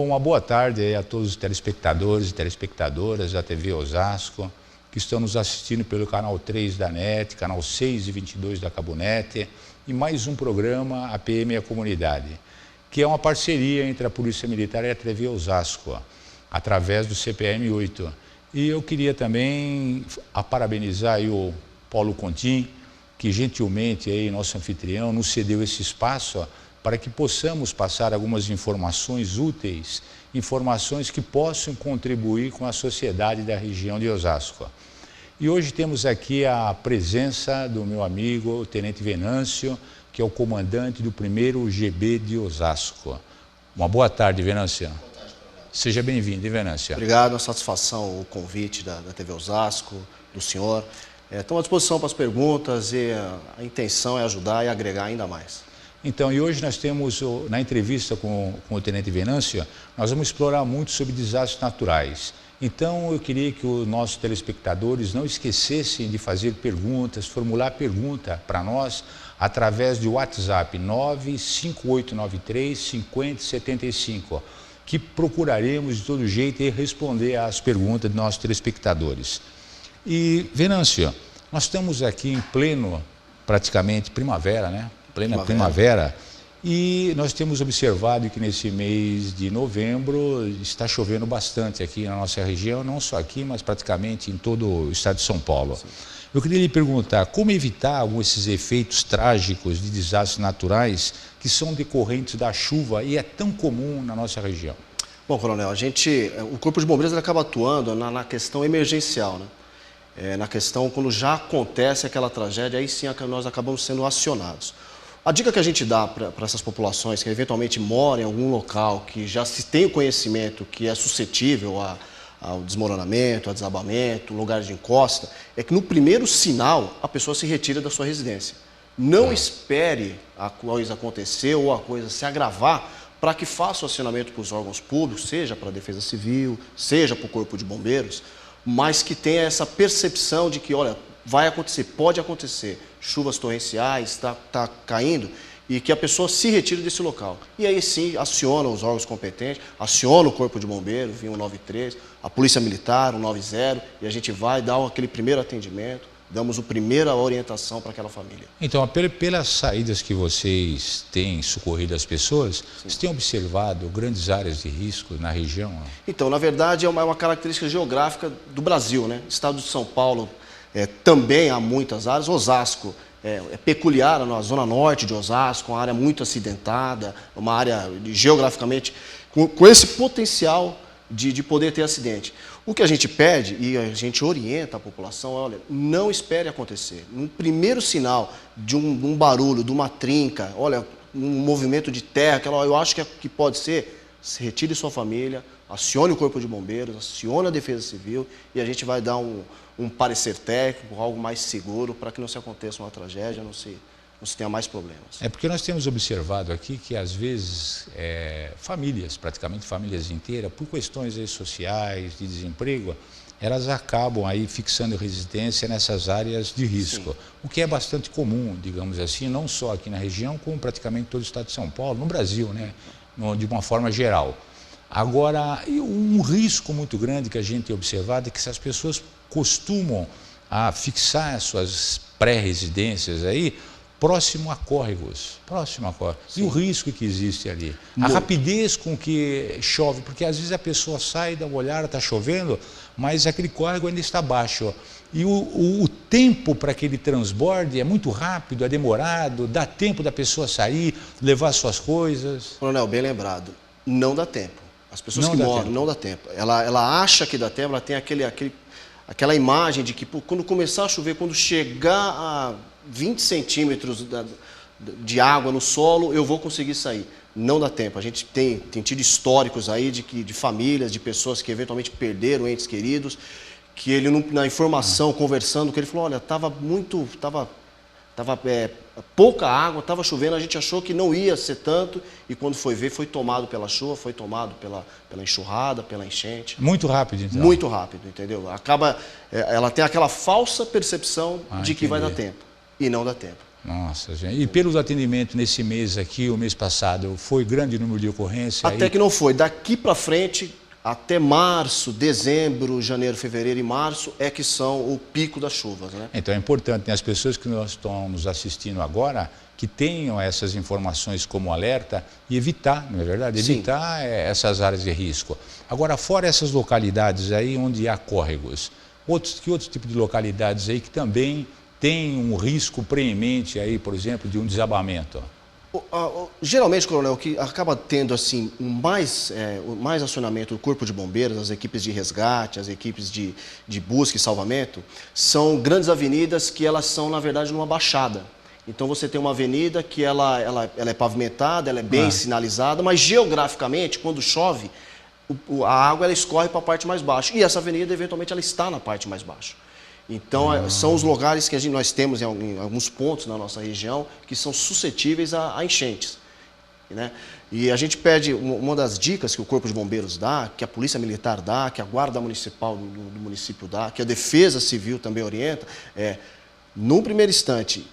Bom, uma boa tarde aí a todos os telespectadores e telespectadoras da TV Osasco, que estão nos assistindo pelo canal 3 da NET, canal 6 e 22 da Cabonet, e mais um programa, a PM e a Comunidade, que é uma parceria entre a Polícia Militar e a TV Osasco, através do CPM 8. E eu queria também parabenizar aí o Paulo Contim, que gentilmente aí, nosso anfitrião, nos cedeu esse espaço para que possamos passar algumas informações úteis, informações que possam contribuir com a sociedade da região de Osasco. E hoje temos aqui a presença do meu amigo, o Tenente Venâncio, que é o comandante do 1º GB de Osasco. Uma boa tarde, Venâncio. Boa tarde, Coronel. Seja bem-vindo, Venâncio. Obrigado, uma satisfação o convite da TV Osasco, do senhor. Estamos à disposição para as perguntas e a intenção é ajudar e agregar ainda mais. Então, e hoje nós temos, na entrevista com o Tenente Venâncio, nós vamos explorar muito sobre desastres naturais. Então, eu queria que os nossos telespectadores não esquecessem de fazer perguntas, formular pergunta para nós através do WhatsApp 95893-5075, que procuraremos de todo jeito responder às perguntas dos nossos telespectadores. E, Venâncio, nós estamos aqui em pleno, praticamente, primavera, né? Plena primavera, e nós temos observado que nesse mês de novembro está chovendo bastante aqui na nossa região, não só aqui, mas praticamente em todo o estado de São Paulo. Sim. Eu queria lhe perguntar, como evitar alguns desses efeitos trágicos de desastres naturais que são decorrentes da chuva e é tão comum na nossa região? Bom, Coronel, o Corpo de Bombeiros ele acaba atuando na questão emergencial, né? Na questão quando já acontece aquela tragédia, aí sim nós acabamos sendo acionados. A dica que a gente dá para essas populações que eventualmente moram em algum local que já se tem o conhecimento que é suscetível ao desmoronamento, a desabamento, lugar de encosta, é que no primeiro sinal a pessoa se retira da sua residência. Não espere a coisa acontecer ou a coisa se agravar para que faça o acionamento para os órgãos públicos, seja para a Defesa Civil, seja para o Corpo de Bombeiros, mas que tenha essa percepção de que, olha, vai acontecer, pode acontecer, chuvas torrenciais, está caindo, e que a pessoa se retire desse local. E aí sim, aciona os órgãos competentes, aciona o Corpo de Bombeiros, 193, a Polícia Militar, 190, e a gente vai dar aquele primeiro atendimento, damos a primeira orientação para aquela família. Então, pelas saídas que vocês têm socorrido as pessoas, sim, vocês têm observado grandes áreas de risco na região? Então, na verdade, é uma característica geográfica do Brasil, né? Estado de São Paulo, também há muitas áreas. Osasco é peculiar na zona norte de Osasco, uma área muito acidentada, uma área geograficamente com esse potencial de poder ter acidente. O que a gente pede e a gente orienta a população, olha, não espere acontecer. No primeiro sinal de um barulho, de uma trinca, olha, um movimento de terra, eu acho que pode ser, se retire sua família, acione o Corpo de Bombeiros, acione a Defesa Civil e a gente vai dar um parecer técnico, algo mais seguro, para que não se aconteça uma tragédia, não se tenha mais problemas. É porque nós temos observado aqui que, às vezes, famílias, praticamente famílias inteiras, por questões sociais, de desemprego, elas acabam aí fixando residência nessas áreas de risco. Sim. O que é bastante comum, digamos assim, não só aqui na região, como praticamente todo o estado de São Paulo, no Brasil, né? De uma forma geral. Agora, um risco muito grande que a gente tem observado é que essas pessoas costumam fixar as suas pré-residências aí próximo a córregos, E o risco que existe ali, a rapidez com que chove, porque às vezes a pessoa sai, dá uma olhada, está chovendo, mas aquele córrego ainda está baixo. E o tempo para que ele transborde é muito rápido, é demorado, dá tempo da pessoa sair, levar suas coisas. Coronel, bem lembrado, não dá tempo. As pessoas que moram, não dá tempo. Ela acha que dá tempo, ela tem aquela imagem de que quando começar a chover, quando chegar a 20 centímetros de água no solo, eu vou conseguir sair. Não dá tempo. A gente tem tido históricos aí de famílias, de pessoas que eventualmente perderam entes queridos, que ele, na informação, conversando, que ele falou, olha, estava pouca água, estava chovendo, a gente achou que não ia ser tanto, e quando foi ver, foi tomado pela chuva, foi tomado pela enxurrada, pela enchente. Muito rápido, então. Muito rápido, entendeu? Ela tem aquela falsa percepção de que vai dar tempo, e não dá tempo. Nossa, gente. E pelo atendimento nesse mês aqui, o mês passado, foi grande número de ocorrência? Até que não foi. Daqui para frente, até março, dezembro, janeiro, fevereiro e março, é que são o pico das chuvas, né? Então é importante, né, as pessoas que nós estão nos assistindo agora, que tenham essas informações como alerta e evitar, não é verdade? Evitar essas áreas de risco. Agora, fora essas localidades aí onde há córregos, que outros tipos de localidades aí que também tem um risco preemente aí, por exemplo, de um desabamento? Geralmente, coronel, o que acaba tendo assim, o mais acionamento do Corpo de Bombeiros, as equipes de resgate, as equipes de busca e salvamento, são grandes avenidas que elas são, na verdade, numa baixada. Então você tem uma avenida que ela é pavimentada, ela é bem sinalizada, mas geograficamente, quando chove, a água ela escorre para a parte mais baixa. E essa avenida, eventualmente, ela está na parte mais baixa. Então, são os lugares que nós temos em alguns pontos na nossa região que são suscetíveis a enchentes, né? E a gente pede, uma das dicas que o Corpo de Bombeiros dá, que a Polícia Militar dá, que a Guarda Municipal do município dá, que a Defesa Civil também orienta, num primeiro instante,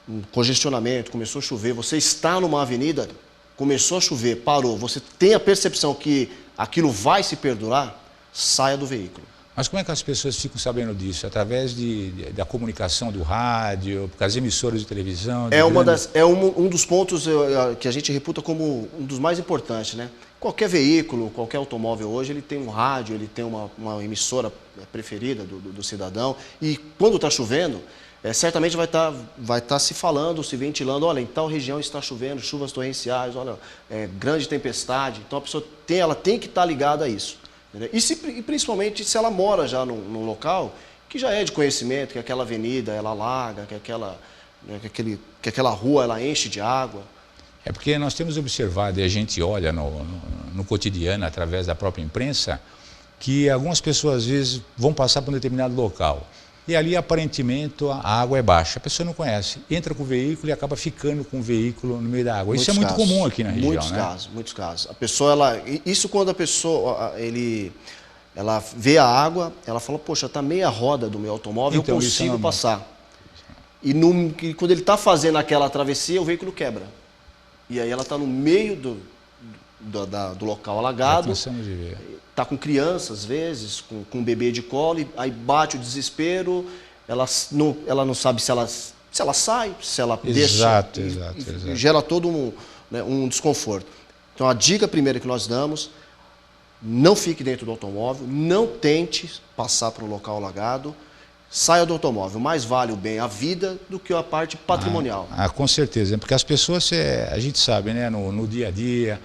um congestionamento, começou a chover, você está numa avenida, começou a chover, parou, você tem a percepção que aquilo vai se perdurar, saia do veículo. Mas como é que as pessoas ficam sabendo disso? Através da comunicação do rádio, por causa das emissoras de televisão? Um dos pontos que a gente reputa como um dos mais importantes, né? Qualquer veículo, qualquer automóvel hoje, ele tem um rádio, ele tem uma emissora preferida do cidadão. E quando está chovendo, certamente vai estar se falando, se ventilando, olha, em tal região está chovendo, chuvas torrenciais, olha, grande tempestade. Então a pessoa tem que estar ligada a isso. E principalmente se ela mora já num local que já é de conhecimento, que aquela avenida ela alaga, que aquela rua ela enche de água. É porque nós temos observado, e a gente olha no cotidiano, através da própria imprensa, que algumas pessoas às vezes vão passar por um determinado local. E ali, aparentemente, a água é baixa. A pessoa não conhece. Entra com o veículo e acaba ficando com o veículo no meio da água. Isso é muito comum aqui na região, né? Muitos casos. A pessoa, isso quando a pessoa, ela vê a água, ela fala, poxa, está meia roda do meu automóvel, então, eu consigo passar. E quando ele está fazendo aquela travessia, o veículo quebra. E aí ela está no meio do local alagado. Está com criança, às vezes, com um bebê de colo, e aí bate o desespero, ela não sabe se ela sai, se ela deixa, e gera todo um desconforto. Então, a dica primeira que nós damos, não fique dentro do automóvel, não tente passar para o local alagado, saia do automóvel. Mais vale o bem, a vida, do que a parte patrimonial. Com certeza, porque as pessoas, a gente sabe, né, no dia a dia,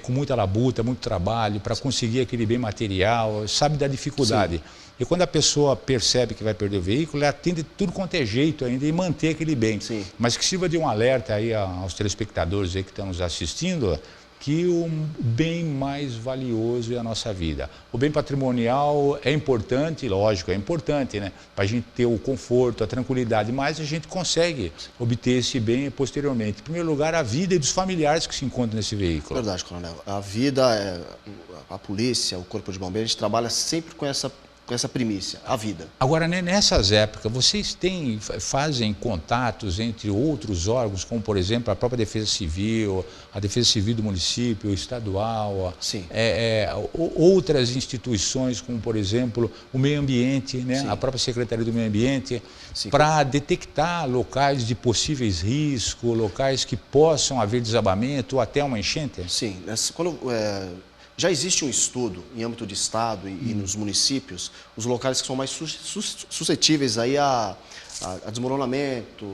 com muita labuta, muito trabalho para conseguir aquele bem material, sabe da dificuldade. Sim. E quando a pessoa percebe que vai perder o veículo, ela tende tudo quanto é jeito ainda de manter aquele bem. Sim. Mas que sirva de um alerta aí aos telespectadores aí que estão nos assistindo, que o bem mais valioso é a nossa vida. O bem patrimonial é importante, lógico, é importante, né? Para a gente ter o conforto, a tranquilidade, mas a gente consegue obter esse bem posteriormente. Em primeiro lugar, a vida e dos familiares que se encontram nesse veículo. Verdade, coronel. A vida, a polícia, o Corpo de Bombeiros, a gente trabalha sempre com essa primícia, a vida. Agora, né, nessas épocas, vocês fazem contatos entre outros órgãos, como, por exemplo, a própria Defesa Civil, a Defesa Civil do município, o estadual, outras instituições, como, por exemplo, o meio ambiente, né, a própria Secretaria do Meio Ambiente, para detectar locais de possíveis riscos, locais que possam haver desabamento ou até uma enchente? Sim, já existe um estudo em âmbito de estado e nos municípios, os locais que são mais suscetíveis aí a desmoronamento,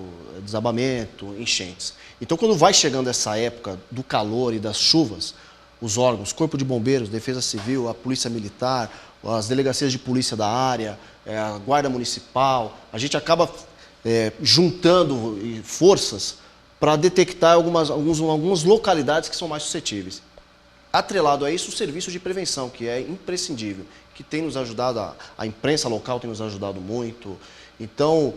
desabamento, enchentes. Então, quando vai chegando essa época do calor e das chuvas, os órgãos, Corpo de Bombeiros, Defesa Civil, a Polícia Militar, as delegacias de polícia da área, a Guarda Municipal, a gente acaba juntando forças para detectar algumas localidades que são mais suscetíveis. Atrelado a isso, o serviço de prevenção, que é imprescindível, que tem nos ajudado, a imprensa local tem nos ajudado muito. Então,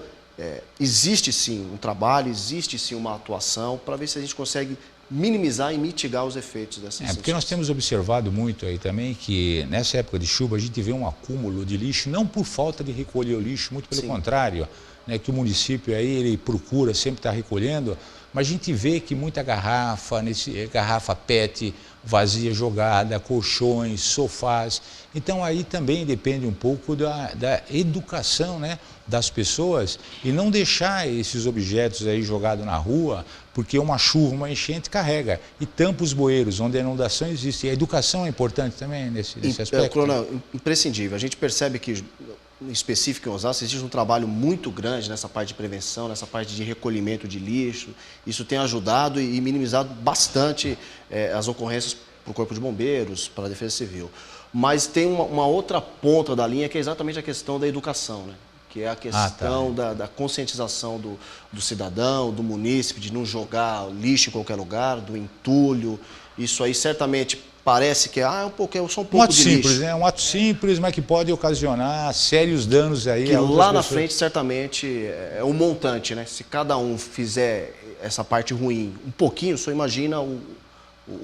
existe sim um trabalho, existe sim uma atuação para ver se a gente consegue minimizar e mitigar os efeitos dessas porque nós temos observado muito aí também que nessa época de chuva a gente vê um acúmulo de lixo, não por falta de recolher o lixo, muito pelo contrário, né, que o município aí ele procura sempre estar recolhendo, mas a gente vê que muita garrafa PET vazia jogada, colchões, sofás. Então aí também depende um pouco da educação, né, das pessoas e não deixar esses objetos aí jogados na rua, porque uma chuva, uma enchente carrega e tampa os bueiros, onde a inundação existe. E a educação é importante também nesse aspecto. Coronel, imprescindível. A gente percebe que, em específico em Osasco, existe um trabalho muito grande nessa parte de prevenção, nessa parte de recolhimento de lixo. Isso tem ajudado e minimizado bastante as ocorrências para o Corpo de Bombeiros, para a Defesa Civil. Mas tem uma outra ponta da linha que é exatamente a questão da educação, né? Que é a questão da conscientização do cidadão, do munícipe, de não jogar lixo em qualquer lugar, do entulho. Isso aí certamente parece que é só um pouco de lixo. Simples, né? Um ato simples, mas que pode ocasionar sérios danos aí. Que lá na frente, certamente, é um montante, né? Se cada um fizer essa parte ruim um pouquinho, só imagina o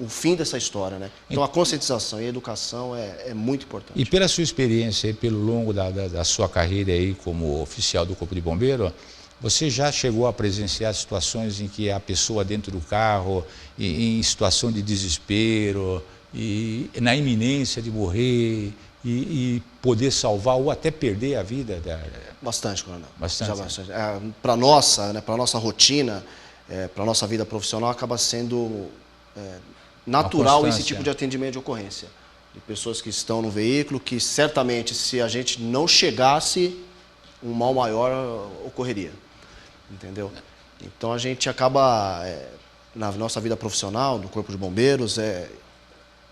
fim dessa história, né? Então a conscientização e a educação é muito importante. E pela sua experiência, pelo longo da sua carreira aí como oficial do Corpo de Bombeiro, você já chegou a presenciar situações em que a pessoa dentro do carro, em situação de desespero, e na iminência de morrer e poder salvar ou até perder a vida? Bastante, coronel. Bastante. Para nossa rotina, para a nossa vida profissional, acaba sendo natural esse tipo de atendimento de ocorrência. De pessoas que estão no veículo, que certamente, se a gente não chegasse, um mal maior ocorreria. Entendeu? Então a gente acaba, na nossa vida profissional, do Corpo de Bombeiros,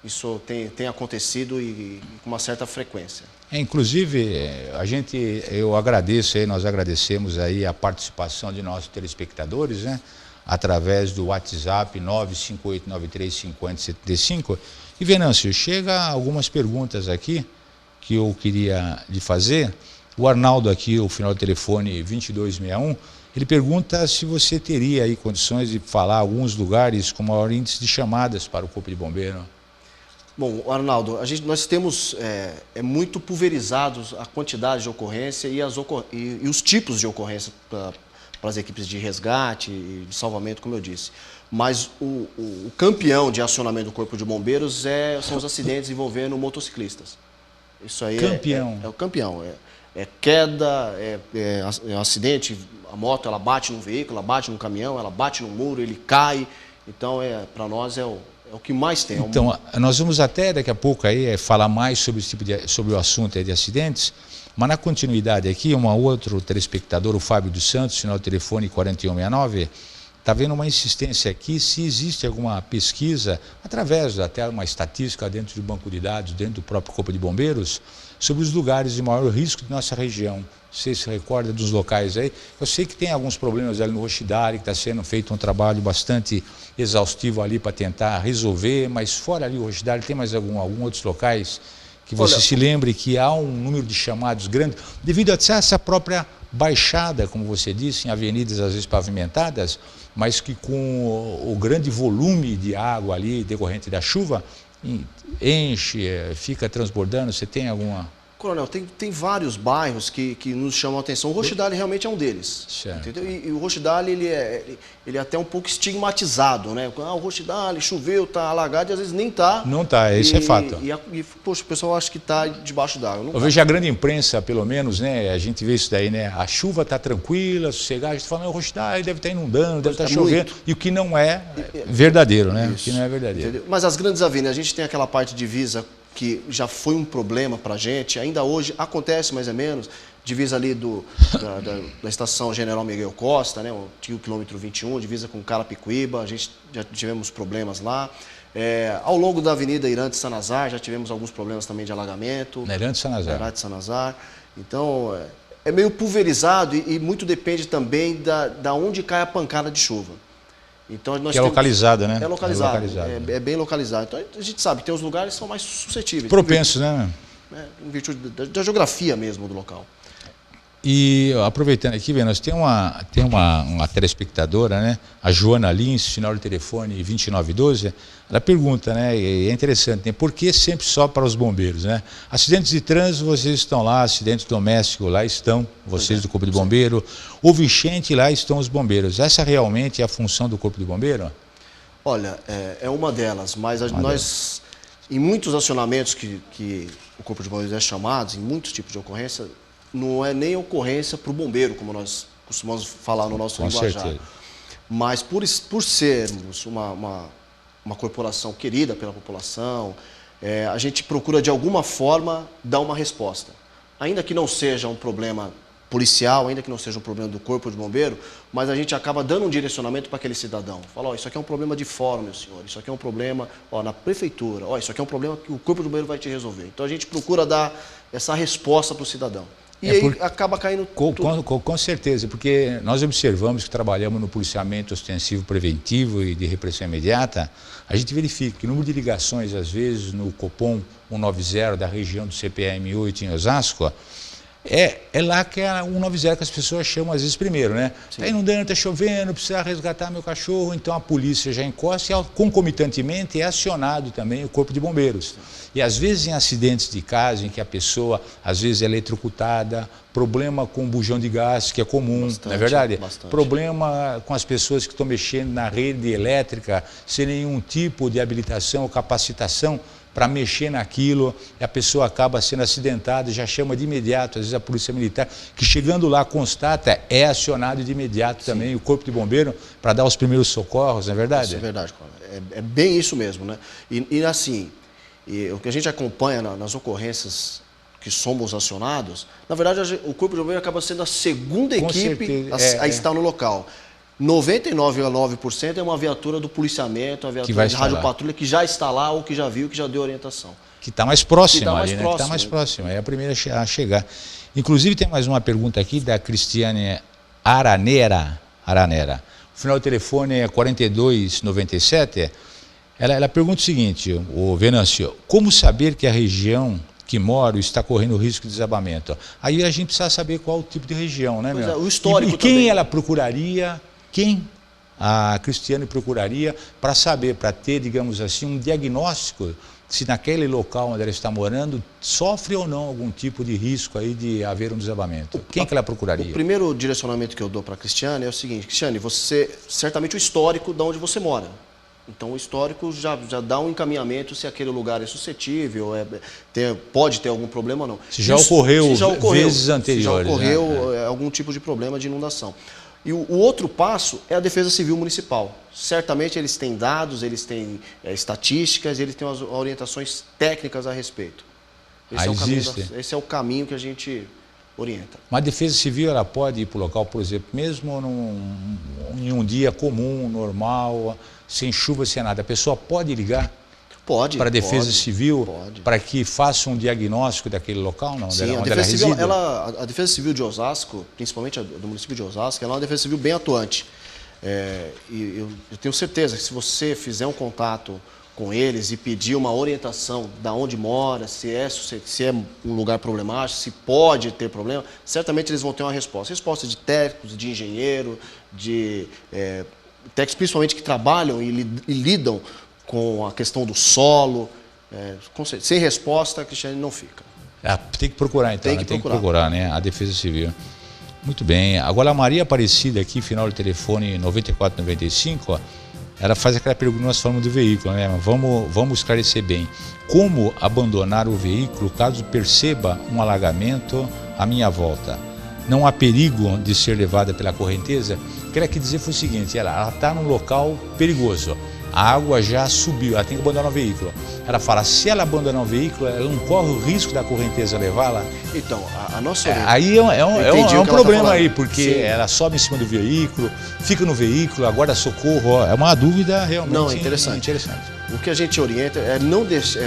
isso tem acontecido e com uma certa frequência. Inclusive, nós agradecemos aí a participação de nossos telespectadores, né? Através do WhatsApp 958935075. E Venâncio, chega algumas perguntas aqui que eu queria lhe fazer. O Arnaldo aqui, o final do telefone 2261, ele pergunta se você teria aí condições de falar alguns lugares com maior índice de chamadas para o Corpo de Bombeiro. Bom, Arnaldo, nós temos muito pulverizados a quantidade de ocorrência e os tipos de ocorrência para as equipes de resgate e de salvamento, como eu disse. Mas o campeão de acionamento do Corpo de Bombeiros são os acidentes envolvendo motociclistas. Isso aí é o campeão. É queda, é acidente, a moto ela bate no veículo, ela bate no caminhão, ela bate no muro, ele cai. Então, para nós é o que mais tem. Então, nós vamos até daqui a pouco aí falar mais sobre sobre o assunto de acidentes. Mas na continuidade aqui, outro telespectador, o Fábio dos Santos, final do telefone 4169, está vendo uma insistência aqui se existe alguma pesquisa, através até uma estatística dentro do banco de dados, dentro do próprio Corpo de Bombeiros, sobre os lugares de maior risco de nossa região. Você se recorda dos locais aí? Eu sei que tem alguns problemas ali no Roxidari, que está sendo feito um trabalho bastante exaustivo ali para tentar resolver, mas fora ali o Roxidari, tem mais algum outros locais que você se lembre que há um número de chamados grande, devido a essa própria baixada, como você disse, em avenidas às vezes pavimentadas, mas que com o grande volume de água ali decorrente da chuva, enche, fica transbordando. Você tem alguma... Coronel, tem vários bairros que nos chamam a atenção. O Roxidale realmente é um deles. Certo. Entendeu? E o Roxidale ele é até um pouco estigmatizado, né? O Roxidale choveu, está alagado e às vezes nem está. Não está, isso é fato. Poxa, o pessoal acha que está debaixo d'água. Eu vejo a grande imprensa, pelo menos, né? A gente vê isso daí, né? A chuva está tranquila, sossegada, a gente fala, o Roxidale deve estar inundando, deve estar chovendo. E o que não é verdadeiro, né? Isso. O que não é verdadeiro. Entendeu? Mas as grandes avenidas, a gente tem aquela parte divisa que já foi um problema para a gente, ainda hoje acontece mais ou menos, divisa ali da estação General Miguel Costa, né, o quilômetro 21, divisa com Carapicuíba, a gente já tivemos problemas lá. Ao longo da Avenida Irante Sanazar, já tivemos alguns problemas também de alagamento. Irante Sanazar. Então, é meio pulverizado e muito depende também da onde cai a pancada de chuva. Então, nós localizada, né? É localizado, é bem localizado. Então, a gente sabe, tem os lugares que são mais suscetíveis. Propensos, né? Em virtude da geografia mesmo do local. E aproveitando aqui, nós tem uma telespectadora, né? A Joana Lins, final de telefone 2912, ela pergunta, né? E é interessante, né? Por que sempre só para os bombeiros, né? Acidentes de trânsito, vocês estão lá, acidentes domésticos, lá estão vocês do Corpo de Bombeiro, houve enchente, lá estão os bombeiros. Essa realmente é a função do Corpo de Bombeiro? Olha, é uma delas, mas nós, em muitos acionamentos que o Corpo de Bombeiros é chamado, em muitos tipos de ocorrência, não é nem ocorrência para o bombeiro, como nós costumamos falar no nosso linguajar. Certeza. Mas por sermos uma corporação querida pela população, a gente procura de alguma forma dar uma resposta. Ainda que não seja um problema policial, ainda que não seja um problema do Corpo de Bombeiro, mas a gente acaba dando um direcionamento para aquele cidadão. Fala, isso aqui é um problema de fórum, meu senhor, isso aqui é um problema na prefeitura, isso aqui é um problema que o Corpo de Bombeiro vai te resolver. Então a gente procura dar essa resposta para o cidadão. E aí acaba caindo com certeza, porque nós observamos que trabalhamos no policiamento ostensivo preventivo e de repressão imediata, a gente verifica que o número de ligações, às vezes, no Copom 190 da região do CPM 8 em Osasco, é lá que é a 190 que as pessoas chamam às vezes primeiro, né? Está inundando, está chovendo, precisa resgatar meu cachorro, então a polícia já encosta e concomitantemente é acionado também o Corpo de Bombeiros. E às vezes em acidentes de casa em que a pessoa às vezes é eletrocutada, problema com bujão de gás, que é comum, não é verdade? Bastante. Problema com as pessoas que estão mexendo na rede elétrica sem nenhum tipo de habilitação ou capacitação para mexer naquilo, e a pessoa acaba sendo acidentada, já chama de imediato, às vezes a polícia militar, que chegando lá constata, é acionado de imediato também o Corpo de Bombeiro para dar os primeiros socorros, não é verdade? Isso é verdade, é bem isso mesmo, né? E assim, o que a gente acompanha nas ocorrências que somos acionados, na verdade o Corpo de Bombeiro acaba sendo a segunda equipe a estar no local. 99,9% é uma viatura do policiamento, uma viatura de radiopatrulha que já está lá ou que já viu, que já deu orientação. Que está mais próxima ali, né? Que está mais próxima, é a primeira a chegar. Inclusive tem mais uma pergunta aqui da Cristiane Aranera. O final do telefone é 4297. Ela pergunta o seguinte, o Venâncio, como saber que a região que moro está correndo risco de desabamento? Aí a gente precisa saber qual o tipo de região, né, meu? O histórico e quem também. Ela procuraria, quem a Cristiane procuraria para saber, para ter, digamos assim, um diagnóstico se naquele local onde ela está morando sofre ou não algum tipo de risco aí de haver um desabamento. Quem que ela procuraria? O primeiro direcionamento que eu dou para a Cristiane é o seguinte, Cristiane, você, certamente o histórico de onde você mora. Então o histórico já dá um encaminhamento se aquele lugar é suscetível, pode ter algum problema ou não. Se já ocorreu vezes anteriores. Se já ocorreu algum tipo de problema de inundação. E o outro passo é a Defesa Civil Municipal. Certamente eles têm dados, eles têm estatísticas, eles têm as orientações técnicas a respeito. Esse é o caminho que a gente orienta. Mas a Defesa Civil ela pode ir para o local, por exemplo, mesmo em um dia comum, normal, sem chuva, sem nada. A pessoa pode ligar para a Defesa Civil para que faça um diagnóstico daquele local, não? Sim, onde a Defesa ela Civil, a Defesa Civil de Osasco, principalmente a do município de Osasco, ela é uma Defesa Civil bem atuante. E eu tenho certeza que se você fizer um contato com eles e pedir uma orientação da onde mora, se é um lugar problemático, se pode ter problema, certamente eles vão ter uma resposta. Resposta de técnicos, de engenheiro, de técnicos principalmente que trabalham e lidam com a questão do solo. Sem resposta, a Cristiane não fica. Tem que procurar então, tem que procurar, né? A Defesa Civil. Muito bem. Agora a Maria Aparecida aqui, final do telefone 9495, ela faz aquela pergunta que nós falamos do veículo, né? Vamos esclarecer bem. Como abandonar o veículo caso perceba um alagamento à minha volta? Não há perigo de ser levada pela correnteza? O que ela quer dizer foi o seguinte, ela está num local perigoso. A água já subiu, ela tem que abandonar o veículo. Ela fala, se ela abandonar o veículo, ela não corre o risco da correnteza levá-la? Então, a nossa... Aí é um problema aí, porque Sim. ela sobe em cima do veículo, fica no veículo, aguarda socorro. É uma dúvida realmente não, interessante. O que a gente orienta é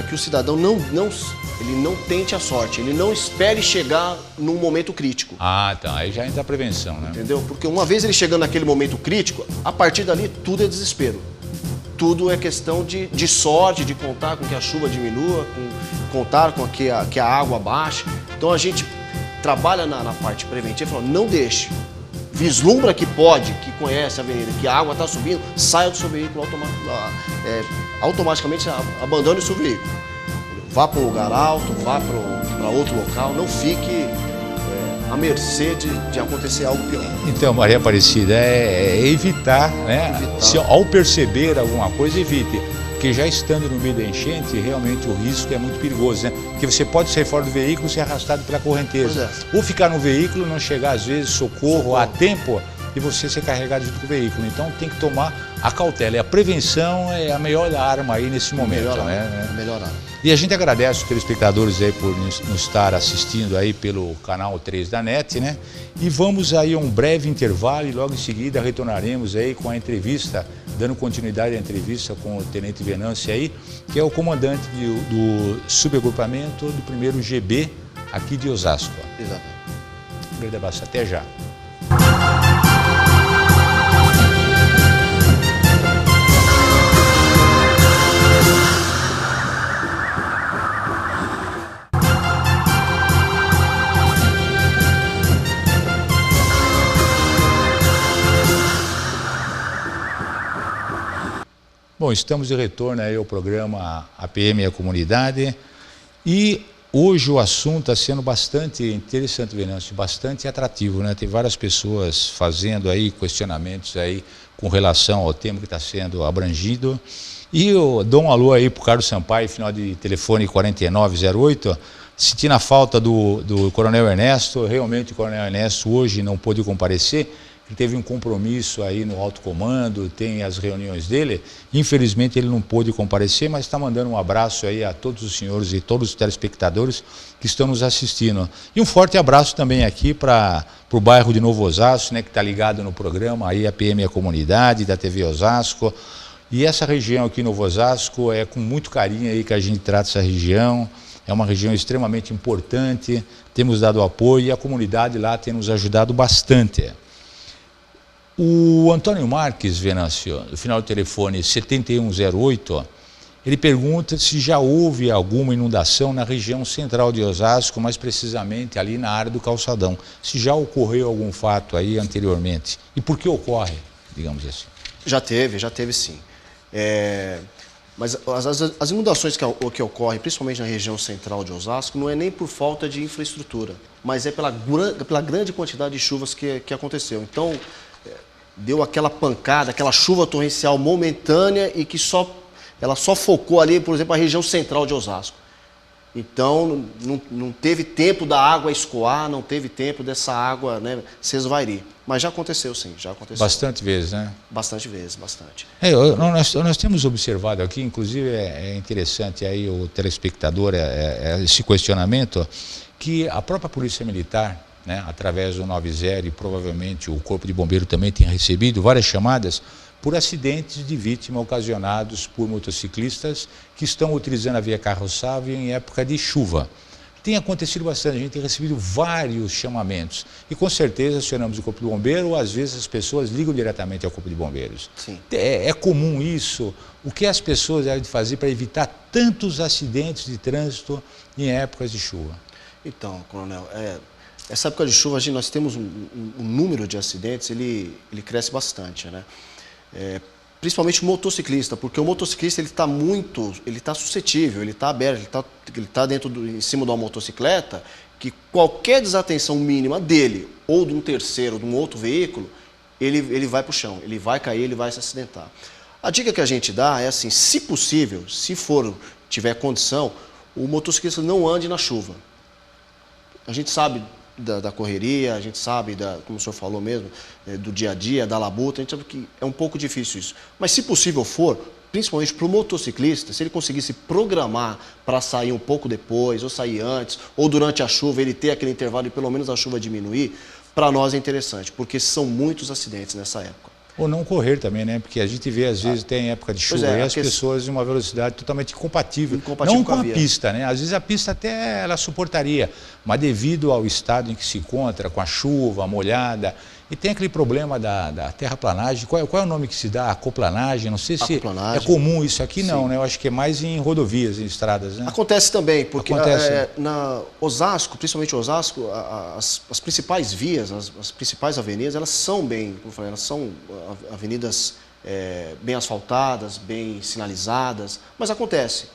que o cidadão ele não tente a sorte, ele não espere chegar num momento crítico. Então, aí já entra a prevenção, né? Entendeu? Porque uma vez ele chegando naquele momento crítico, a partir dali tudo é desespero. Tudo é questão de sorte, de contar com que a chuva diminua, contar com que a água baixe. Então a gente trabalha na parte preventiva, fala, não deixe. Vislumbra que pode, que conhece a avenida, que a água está subindo, saia do seu veículo automaticamente, abandone o seu veículo. Vá para um lugar alto, vá para outro local, não fique à mercê de acontecer algo pior. Então, Maria Aparecida, é evitar, né? Se ao perceber alguma coisa, evite. Porque já estando no meio da enchente, realmente o risco é muito perigoso, né? Porque você pode sair fora do veículo e ser arrastado pela correnteza. Ou ficar no veículo, não chegar às vezes socorro a tempo e você ser carregado junto com o veículo. Então tem que tomar a cautela. E a prevenção é a melhor arma aí nesse momento. Melhor arma. E a gente agradece os telespectadores aí por nos estar assistindo aí pelo canal 3 da NET, né? E vamos aí a um breve intervalo e logo em seguida retornaremos aí com a entrevista, dando continuidade à entrevista com o Tenente Venâncio aí, que é o comandante do subagrupamento do 1º GB aqui de Osasco. Exatamente. Um grande abraço, até já. Bom, estamos de retorno aí ao programa APM e a Comunidade e hoje o assunto está sendo bastante interessante, Venâncio, bastante atrativo, né? Tem várias pessoas fazendo aí questionamentos aí com relação ao tema que está sendo abrangido e eu dou um alô aí para o Carlos Sampaio, final de telefone 4908, sentindo a falta do Coronel Ernesto. Realmente o Coronel Ernesto hoje não pôde comparecer. Ele teve um compromisso aí no alto comando, tem as reuniões dele, infelizmente ele não pôde comparecer, mas está mandando um abraço aí a todos os senhores e todos os telespectadores que estão nos assistindo. E um forte abraço também aqui para o bairro de Novo Osasco, né, que está ligado no programa, aí a PM e a Comunidade, da TV Osasco. E essa região aqui, Novo Osasco, é com muito carinho aí que a gente trata essa região. É uma região extremamente importante, temos dado apoio e a comunidade lá tem nos ajudado bastante. O Antônio Marques, Venâncio, no final do telefone 7108, ele pergunta se já houve alguma inundação na região central de Osasco, mais precisamente ali na área do Calçadão. Se já ocorreu algum fato aí anteriormente. E por que ocorre, digamos assim? Já teve sim. Mas as inundações que ocorrem, principalmente na região central de Osasco, não é nem por falta de infraestrutura, mas é pela grande quantidade de chuvas que aconteceu. Então, deu aquela pancada, aquela chuva torrencial momentânea e que ela só focou ali, por exemplo, a região central de Osasco. Então, não teve tempo da água escoar, não teve tempo dessa água, né, se esvairir. Mas já aconteceu, sim, já aconteceu. Bastante vezes, né? Bastante vezes, bastante. Nós temos observado aqui, inclusive é interessante aí o telespectador, esse questionamento, que a própria Polícia Militar, né, através do 90 e provavelmente o Corpo de Bombeiro também tem recebido várias chamadas por acidentes de vítima ocasionados por motociclistas que estão utilizando a via carroçável em época de chuva. Tem acontecido bastante, a gente tem recebido vários chamamentos e com certeza acionamos o Corpo de Bombeiro ou às vezes as pessoas ligam diretamente ao Corpo de Bombeiros. Sim. É comum isso? O que as pessoas devem fazer para evitar tantos acidentes de trânsito em épocas de chuva? Então, Coronel, essa época de chuva, nós temos um número de acidentes, ele cresce bastante, né? Principalmente o motociclista, porque o motociclista ele está suscetível, ele está aberto, ele tá em cima de uma motocicleta, que qualquer desatenção mínima dele, ou de um terceiro, ou de um outro veículo, ele vai para o chão, ele vai cair, ele vai se acidentar. A dica que a gente dá é assim, se possível, se tiver condição, o motociclista não ande na chuva. A gente sabe da correria, a gente sabe, como o senhor falou mesmo, do dia a dia, da labuta, a gente sabe que é um pouco difícil isso. Mas se possível for, principalmente para o motociclista, se ele conseguir se programar para sair um pouco depois, ou sair antes, ou durante a chuva, ele ter aquele intervalo e pelo menos a chuva diminuir, para nós é interessante, porque são muitos acidentes nessa época. Ou não correr também, né? Porque a gente vê, às vezes, tem época de chuva e as pessoas em uma velocidade totalmente incompatível. Não com a pista, né? Às vezes a pista até ela suportaria, mas devido ao estado em que se encontra, com a chuva molhada, E tem aquele problema da terraplanagem. Qual é o nome que se dá? Aquoplanagem? Não sei se é comum isso aqui, não, né? Eu acho que é mais em rodovias, em estradas, né? Acontece também, porque na Osasco, principalmente Osasco, as principais vias, as principais avenidas, elas são bem, como eu falei, elas são avenidas bem asfaltadas, bem sinalizadas, mas acontece.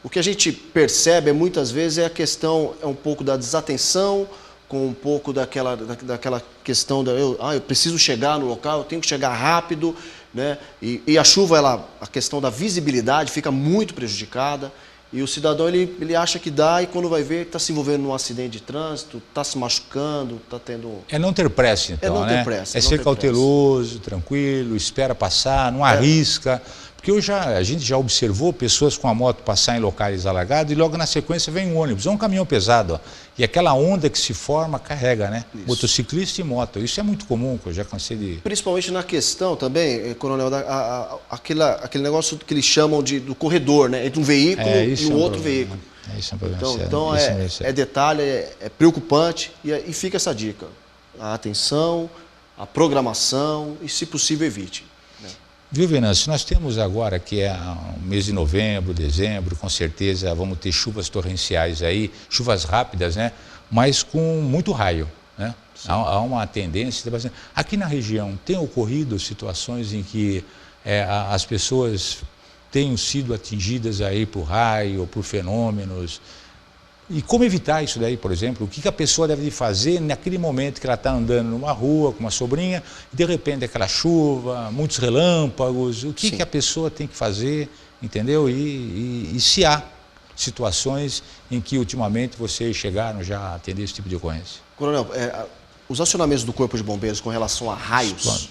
O que a gente percebe muitas vezes é a questão, um pouco da desatenção, com um pouco daquela questão eu preciso chegar no local, eu tenho que chegar rápido, né? E a chuva, a questão da visibilidade fica muito prejudicada, e o cidadão ele acha que dá, e quando vai ver está se envolvendo num acidente de trânsito, está se machucando, está tendo... É não ter pressa, então, não ter pressa, é ser cauteloso, tranquilo, espera passar, não arrisca. Porque a gente já observou pessoas com a moto passar em locais alagados e logo na sequência vem um ônibus, ou um caminhão pesado, ó, e aquela onda que se forma carrega, né? Isso. Motociclista e moto. Isso é muito comum, que eu já cansei de... Principalmente na questão também, Coronel, aquele negócio que eles chamam do corredor, né? Entre um veículo e um outro veículo. Isso é um problema sério. Então é detalhe, é preocupante, e fica essa dica. A atenção, a programação e, se possível, evite. Viu, Venâncio, nós temos agora, que é o mês de novembro, dezembro, com certeza vamos ter chuvas torrenciais aí, chuvas rápidas, né? Mas com muito raio, né? Há uma tendência. Aqui na região tem ocorrido situações em que as pessoas tenham sido atingidas aí por raio, por fenômenos. E como evitar isso daí, por exemplo? O que a pessoa deve fazer naquele momento que ela está andando numa rua com uma sobrinha e de repente aquela chuva, muitos relâmpagos, o que a pessoa tem que fazer, entendeu? E se há situações em que ultimamente vocês chegaram já a atender esse tipo de ocorrência? Coronel, os acionamentos do Corpo de Bombeiros com relação a raios,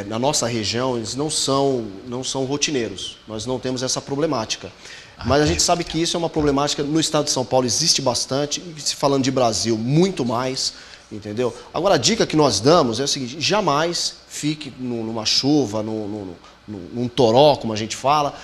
na nossa região, eles não são rotineiros, nós não temos essa problemática. Mas a gente sabe que isso é uma problemática no estado de São Paulo, existe bastante, e se falando de Brasil, muito mais, entendeu? Agora, a dica que nós damos é o seguinte: jamais fique numa chuva, num toró, como a gente fala,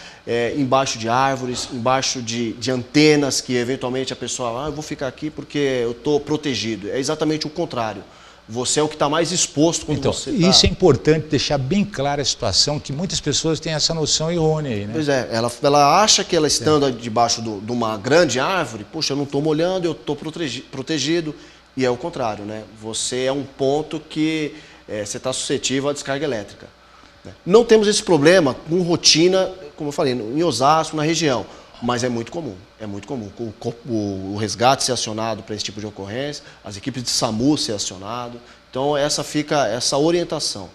embaixo de árvores, embaixo de antenas, que eventualmente a pessoa, eu vou ficar aqui porque eu estou protegido. É exatamente o contrário. Você é o que está mais exposto quando você está... Isso é importante deixar bem clara a situação, que muitas pessoas têm essa noção errônea aí, né? Pois é, ela acha que ela estando debaixo de uma grande árvore, poxa, eu não estou molhando, eu estou protegido, e é o contrário, né? Você é um ponto que você está suscetível à descarga elétrica. Né? Não temos esse problema com rotina, como eu falei, em Osasco, na região. Mas é muito comum, o resgate ser acionado para esse tipo de ocorrência, as equipes de SAMU ser acionado. Então fica essa orientação.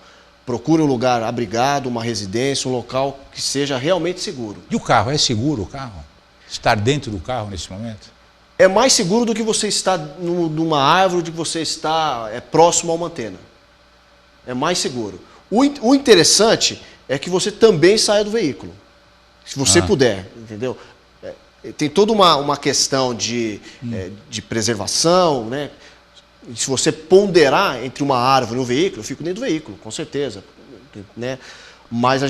Procure um lugar abrigado, uma residência, um local que seja realmente seguro. E o carro, é seguro o carro? Estar dentro do carro nesse momento? É mais seguro do que você estar numa árvore, do que você estar próximo a uma antena. É mais seguro. O interessante é que você também saia do veículo. Se você puder, entendeu? Tem toda uma questão de preservação, né? E se você ponderar entre uma árvore e um veículo, eu fico dentro do veículo, com certeza, né? Mas a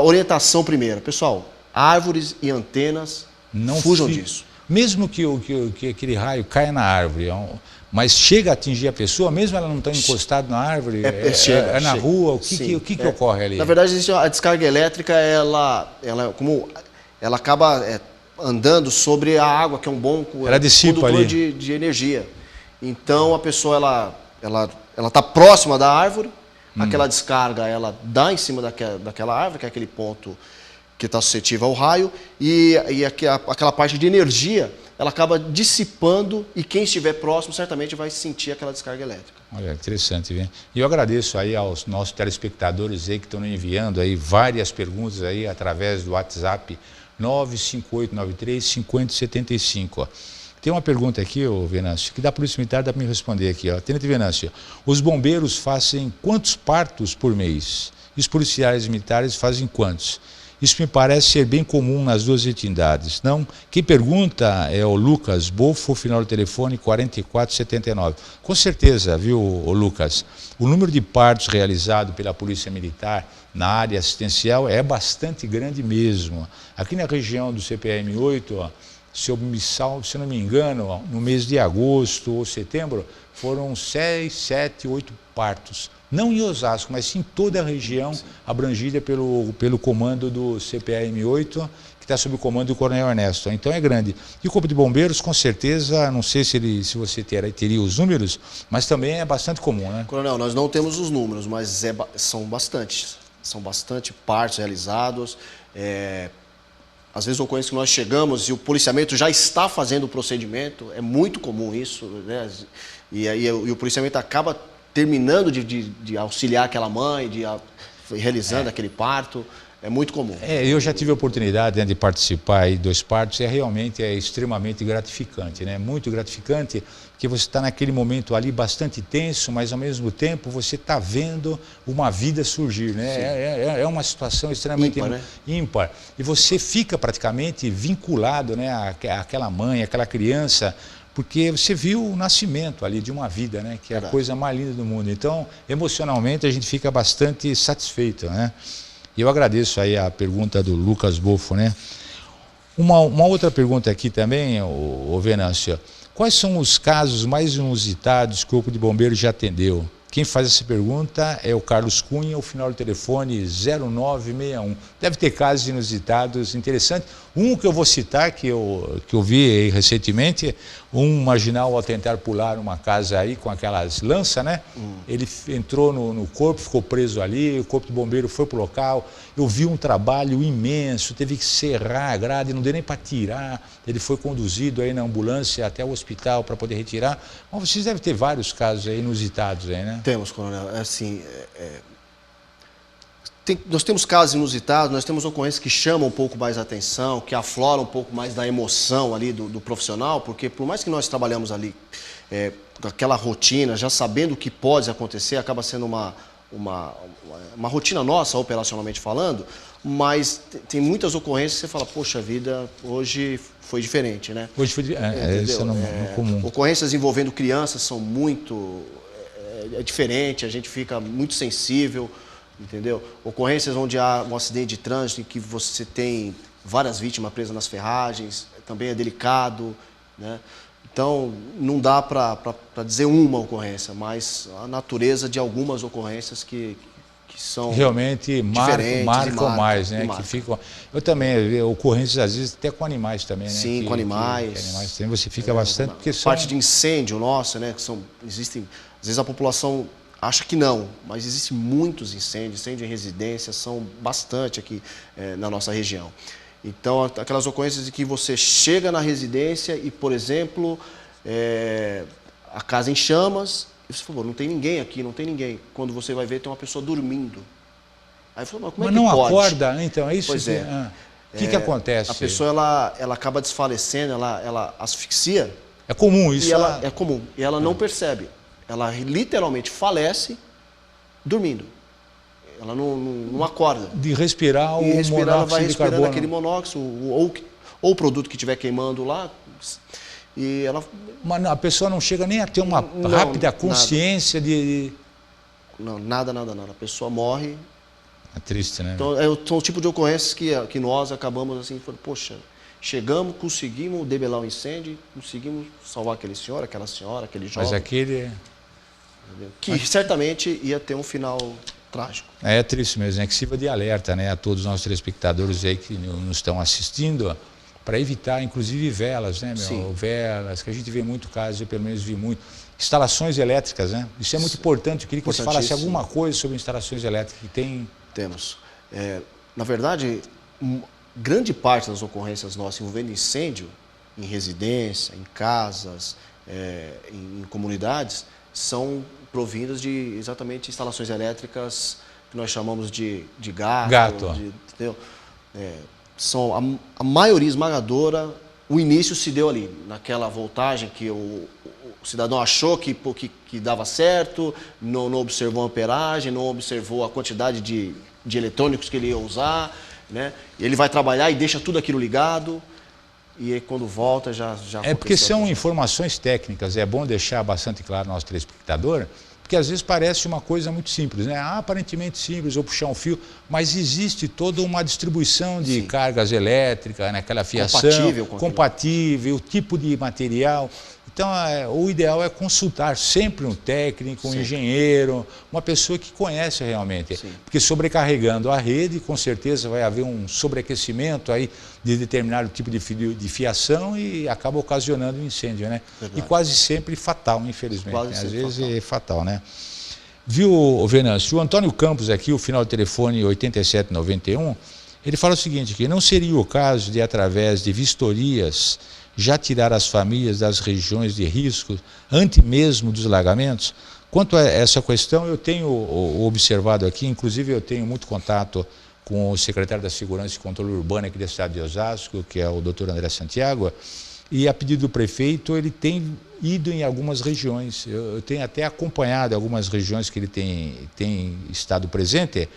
orientação primeira, pessoal, árvores e antenas, não fujam disso. Mesmo que aquele raio caia na árvore, mas chega a atingir a pessoa, mesmo ela não estando encostada na árvore, na rua, o que ocorre ali? Na verdade, a descarga elétrica, ela acaba andando sobre a água, que é um bom condutor de energia. Então, a pessoa ela está próxima da árvore, aquela descarga ela dá em cima daquela árvore, que é aquele ponto que está suscetível ao raio, e aquela parte de energia, ela acaba dissipando, e quem estiver próximo certamente vai sentir aquela descarga elétrica. Olha, interessante, viu? E eu agradeço aí aos nossos telespectadores aí que estão enviando aí várias perguntas aí através do WhatsApp 95893-5075. Tem uma pergunta aqui, Venâncio, que da Polícia Militar dá para me responder aqui. Tenente Venâncio, os bombeiros fazem quantos partos por mês? E os policiais militares fazem quantos? Isso me parece ser bem comum nas duas entidades. Não? Quem pergunta é o Lucas Bofo, final do telefone 4479. Com certeza, viu, Lucas? O número de partos realizado pela Polícia Militar na área assistencial é bastante grande mesmo. Aqui na região do CPM 8, se eu não me engano, no mês de agosto ou setembro, foram 6, 7, 8 partos. Não em Osasco, mas sim em toda a região abrangida pelo comando do CPAM-8, que está sob o comando do Coronel Ernesto. Então é grande. E o Corpo de Bombeiros, com certeza, não sei se você teria os números, mas também é bastante comum, né? Coronel, nós não temos os números, mas são bastantes. São bastante partos realizados. Às vezes ocorrências que nós chegamos e o policiamento já está fazendo o procedimento, é muito comum isso, né? E o policiamento acaba terminando de auxiliar aquela mãe, realizando aquele parto. É muito comum. Eu já tive a oportunidade, né, de participar aí dos partos, realmente é extremamente gratificante, né? Muito gratificante, porque você está naquele momento ali bastante tenso, mas ao mesmo tempo você está vendo uma vida surgir, né? É uma situação extremamente ímpar. E você fica praticamente vinculado, né, àquela mãe, àquela criança, porque você viu o nascimento ali de uma vida, né, que é a coisa mais linda do mundo. Então, emocionalmente, a gente fica bastante satisfeito, né? E eu agradeço aí a pergunta do Lucas Bofo, né? Uma outra pergunta aqui também, ô Venâncio. Quais são os casos mais inusitados que o Corpo de Bombeiros já atendeu? Quem faz essa pergunta é o Carlos Cunha, o final do telefone 0961. Deve ter casos inusitados interessantes. Um que eu vou citar, que eu vi recentemente, um marginal ao tentar pular uma casa aí com aquelas lanças, né? Ele entrou no corpo, ficou preso ali, o Corpo de Bombeiro foi para o local. Eu vi um trabalho imenso, teve que serrar a grade, não deu nem para tirar. Ele foi conduzido aí na ambulância até o hospital para poder retirar. Mas vocês devem ter vários casos aí inusitados aí, né? Temos, Coronel. Assim, nós temos casos inusitados, nós temos ocorrências que chamam um pouco mais a atenção, que afloram um pouco mais da emoção ali do profissional, porque por mais que nós trabalhamos ali com aquela rotina, já sabendo o que pode acontecer, acaba sendo uma rotina nossa, operacionalmente falando, mas tem muitas ocorrências que você fala, poxa vida, hoje foi diferente, né? Hoje foi isso não é comum. Ocorrências envolvendo crianças são muito... É diferente, a gente fica muito sensível, entendeu? Ocorrências onde há um acidente de trânsito em que você tem várias vítimas presas nas ferragens, também é delicado, né? Então, não dá para dizer uma ocorrência, mas a natureza de algumas ocorrências que são realmente marcam mais, né? Que ficam... Eu também, ocorrências às vezes até com animais também, né? Sim, com animais. Animais também você fica bastante... Porque parte de incêndio nossa, né? Existem... Às vezes a população acha que não, mas existem muitos incêndios em residências, são bastante aqui na nossa região. Então, aquelas ocorrências em que você chega na residência e, por exemplo, a casa em chamas, e você falou, não tem ninguém aqui, não tem ninguém. Quando você vai ver, tem uma pessoa dormindo. Aí você falou, mas como é que não pode? Acorda? Então, é isso? Pois é. O que acontece? A pessoa ela acaba desfalecendo, ela asfixia. É comum isso? É comum, e ela não percebe. Ela literalmente falece dormindo. Ela não acorda. De respirar o monóxido ela vai respirando de carbono. aquele monóxido, ou o produto que estiver queimando lá. E ela... Mas a pessoa não chega nem a ter uma rápida consciência de... Não, nada. A pessoa morre. É triste, né? Então, são o tipo de ocorrências que nós acabamos assim, falando, poxa, chegamos, conseguimos debelar o incêndio, conseguimos salvar aquele senhor, aquela senhora, aquele jovem. Mas aquele... Que certamente ia ter um final trágico. É triste mesmo, é que sirva de alerta, né, a todos os nossos telespectadores aí que nos estão assistindo, para evitar, inclusive, velas, né, Sim. Velas, que a gente vê muito caso, eu pelo menos vi muito. Instalações elétricas, né? Isso é muito importante. Eu queria que você falasse alguma coisa sobre instalações elétricas que tem. Temos. Na verdade, grande parte das ocorrências nossas envolvendo incêndio, em residência, em casas, em comunidades, são provindas de exatamente instalações elétricas que nós chamamos de gato. Entendeu? São a maioria esmagadora, o início se deu ali, naquela voltagem que o cidadão achou que dava certo, não observou a amperagem, não observou a quantidade de eletrônicos que ele ia usar, né? Ele vai trabalhar e deixa tudo aquilo ligado. E aí, quando volta, já porque são informações técnicas, é bom deixar bastante claro ao nosso telespectador, Porque às vezes parece uma coisa muito simples, né? Aparentemente simples, ou puxar um fio, mas existe toda uma distribuição de cargas elétricas, né? Aquela fiação compatível, o tipo de material. Então, o ideal é consultar sempre um técnico, um engenheiro, uma pessoa que conhece realmente. Sim. Porque sobrecarregando a rede, com certeza vai haver um sobreaquecimento aí de determinado tipo de fiação e acaba ocasionando um incêndio, né? Verdade. E quase sempre fatal, infelizmente. Às vezes é fatal, né? Viu, Venâncio, o Antônio Campos aqui, o final do telefone 8791, ele fala o seguinte, que não seria o caso de, através de vistorias, já tirar as famílias das regiões de risco antes mesmo dos alagamentos? Quanto a essa questão, eu tenho observado aqui, inclusive eu tenho muito contato com o secretário da Segurança e Controle Urbano aqui da cidade de Osasco, que é o doutor André Santiago, e a pedido do prefeito ele tem ido em algumas regiões. Eu tenho até acompanhado algumas regiões que ele tem estado presente,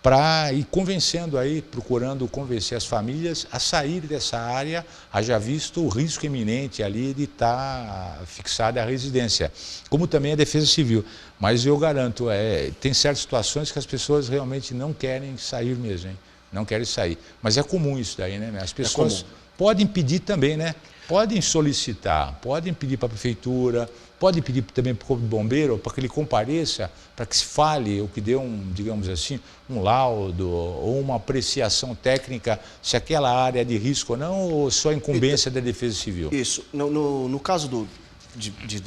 para ir convencendo aí, procurando convencer as famílias a sair dessa área, haja visto o risco iminente ali de estar fixada a residência, como também a Defesa Civil. Mas eu garanto, tem certas situações que as pessoas realmente não querem sair mesmo, hein? Não querem sair. Mas é comum isso daí, né? As pessoas podem pedir também, né? Podem solicitar, podem pedir para a prefeitura, pode pedir também para o Corpo de Bombeiro, para que ele compareça, para que se fale, ou que dê digamos assim, um laudo ou uma apreciação técnica se aquela área é de risco ou não, ou só incumbência da Defesa Civil. Isso. No caso de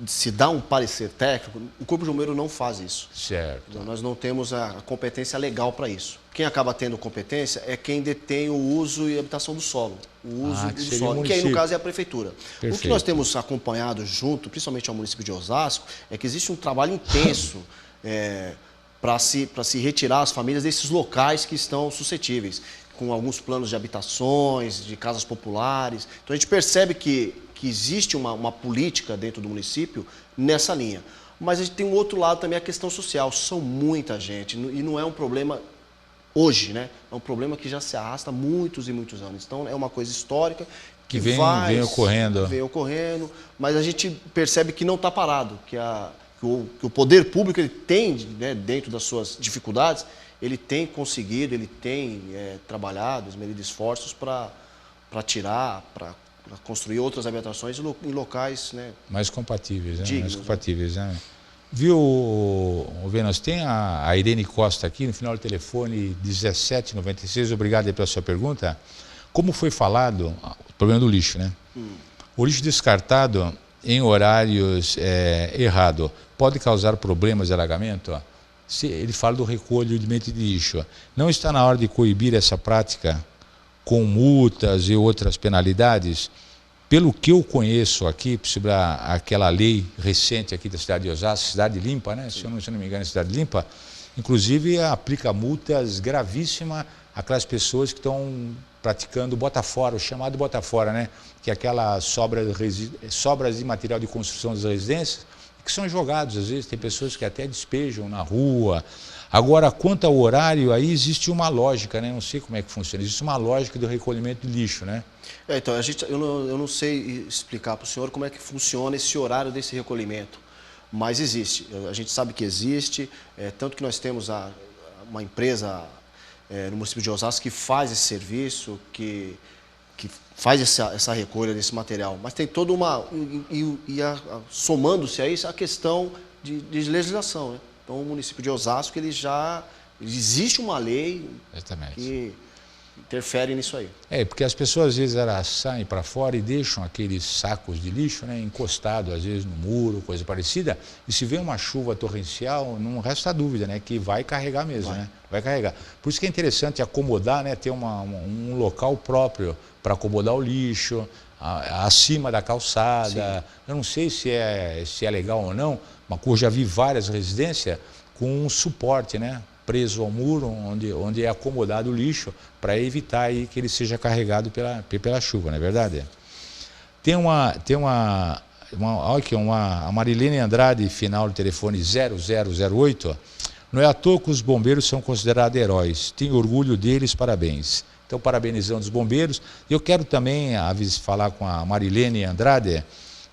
se dar um parecer técnico, o Corpo de Bombeiro não faz isso. Certo. Então, nós não temos a competência legal para isso. Quem acaba tendo competência é quem detém o uso e habitação do solo. O uso do solo, que aí no caso é a Prefeitura. Perfeito. O que nós temos acompanhado junto, principalmente ao município de Osasco, é que existe um trabalho intenso para se retirar as famílias desses locais que estão suscetíveis, com alguns planos de habitações, de casas populares. Então a gente percebe que existe uma política dentro do município nessa linha. Mas a gente tem um outro lado também, a questão social. São muita gente e não é um problema hoje, né? É um problema que já se arrasta há muitos e muitos anos. Então é uma coisa histórica que vem ocorrendo, mas a gente percebe que não está parado, que o poder público ele tem, né, dentro das suas dificuldades, ele tem conseguido, ele tem trabalhado, esmerido esforços para tirar, para construir outras habitações em locais, né, mais compatíveis, né? Dignos, mais compatíveis, né? Viu, Venâncio, tem a Irene Costa aqui no final do telefone 1796, obrigado aí pela sua pergunta. Como foi falado, o problema do lixo, né? O lixo descartado em horários errados pode causar problemas de alagamento? Ele fala do recolhimento de lixo. Não está na hora de coibir essa prática com multas e outras penalidades? Pelo que eu conheço aqui, sobre aquela lei recente aqui da cidade de Osasco, Cidade Limpa, né? Se eu não me engano, é Cidade Limpa, inclusive aplica multas gravíssimas àquelas pessoas que estão praticando bota fora, o chamado bota fora, né? Que é aquela sobras de material de construção das residências, que são jogados, às vezes tem pessoas que até despejam na rua. Agora, quanto ao horário, aí existe uma lógica, né? Não sei como é que funciona, existe uma lógica do recolhimento de lixo, né? Então, eu não sei explicar para o senhor como é que funciona esse horário desse recolhimento, mas existe, a gente sabe que existe, tanto que nós temos uma empresa no município de Osasco que faz esse serviço, que faz essa recolha desse material, mas tem toda somando-se a isso a questão de legislação, né? Então, o município de Osasco, existe uma lei que interfere nisso aí. Porque as pessoas às vezes saem para fora e deixam aqueles sacos de lixo, né, encostado às vezes no muro, coisa parecida, e se vem uma chuva torrencial, não resta dúvida, né, que vai carregar mesmo, né? Vai carregar. Por isso que é interessante acomodar, né, ter um local próprio para acomodar o lixo, acima da calçada. Sim. Eu não sei se é legal ou não, mas eu já vi várias residências com um suporte, né, preso ao muro, onde é acomodado o lixo, para evitar aí que ele seja carregado pela chuva, não é verdade? A Marilene Andrade, final do telefone 0008, não é à toa que os bombeiros são considerados heróis, tenho orgulho deles, parabéns. Então, parabenizando os bombeiros. Eu quero também falar com a Marilene Andrade,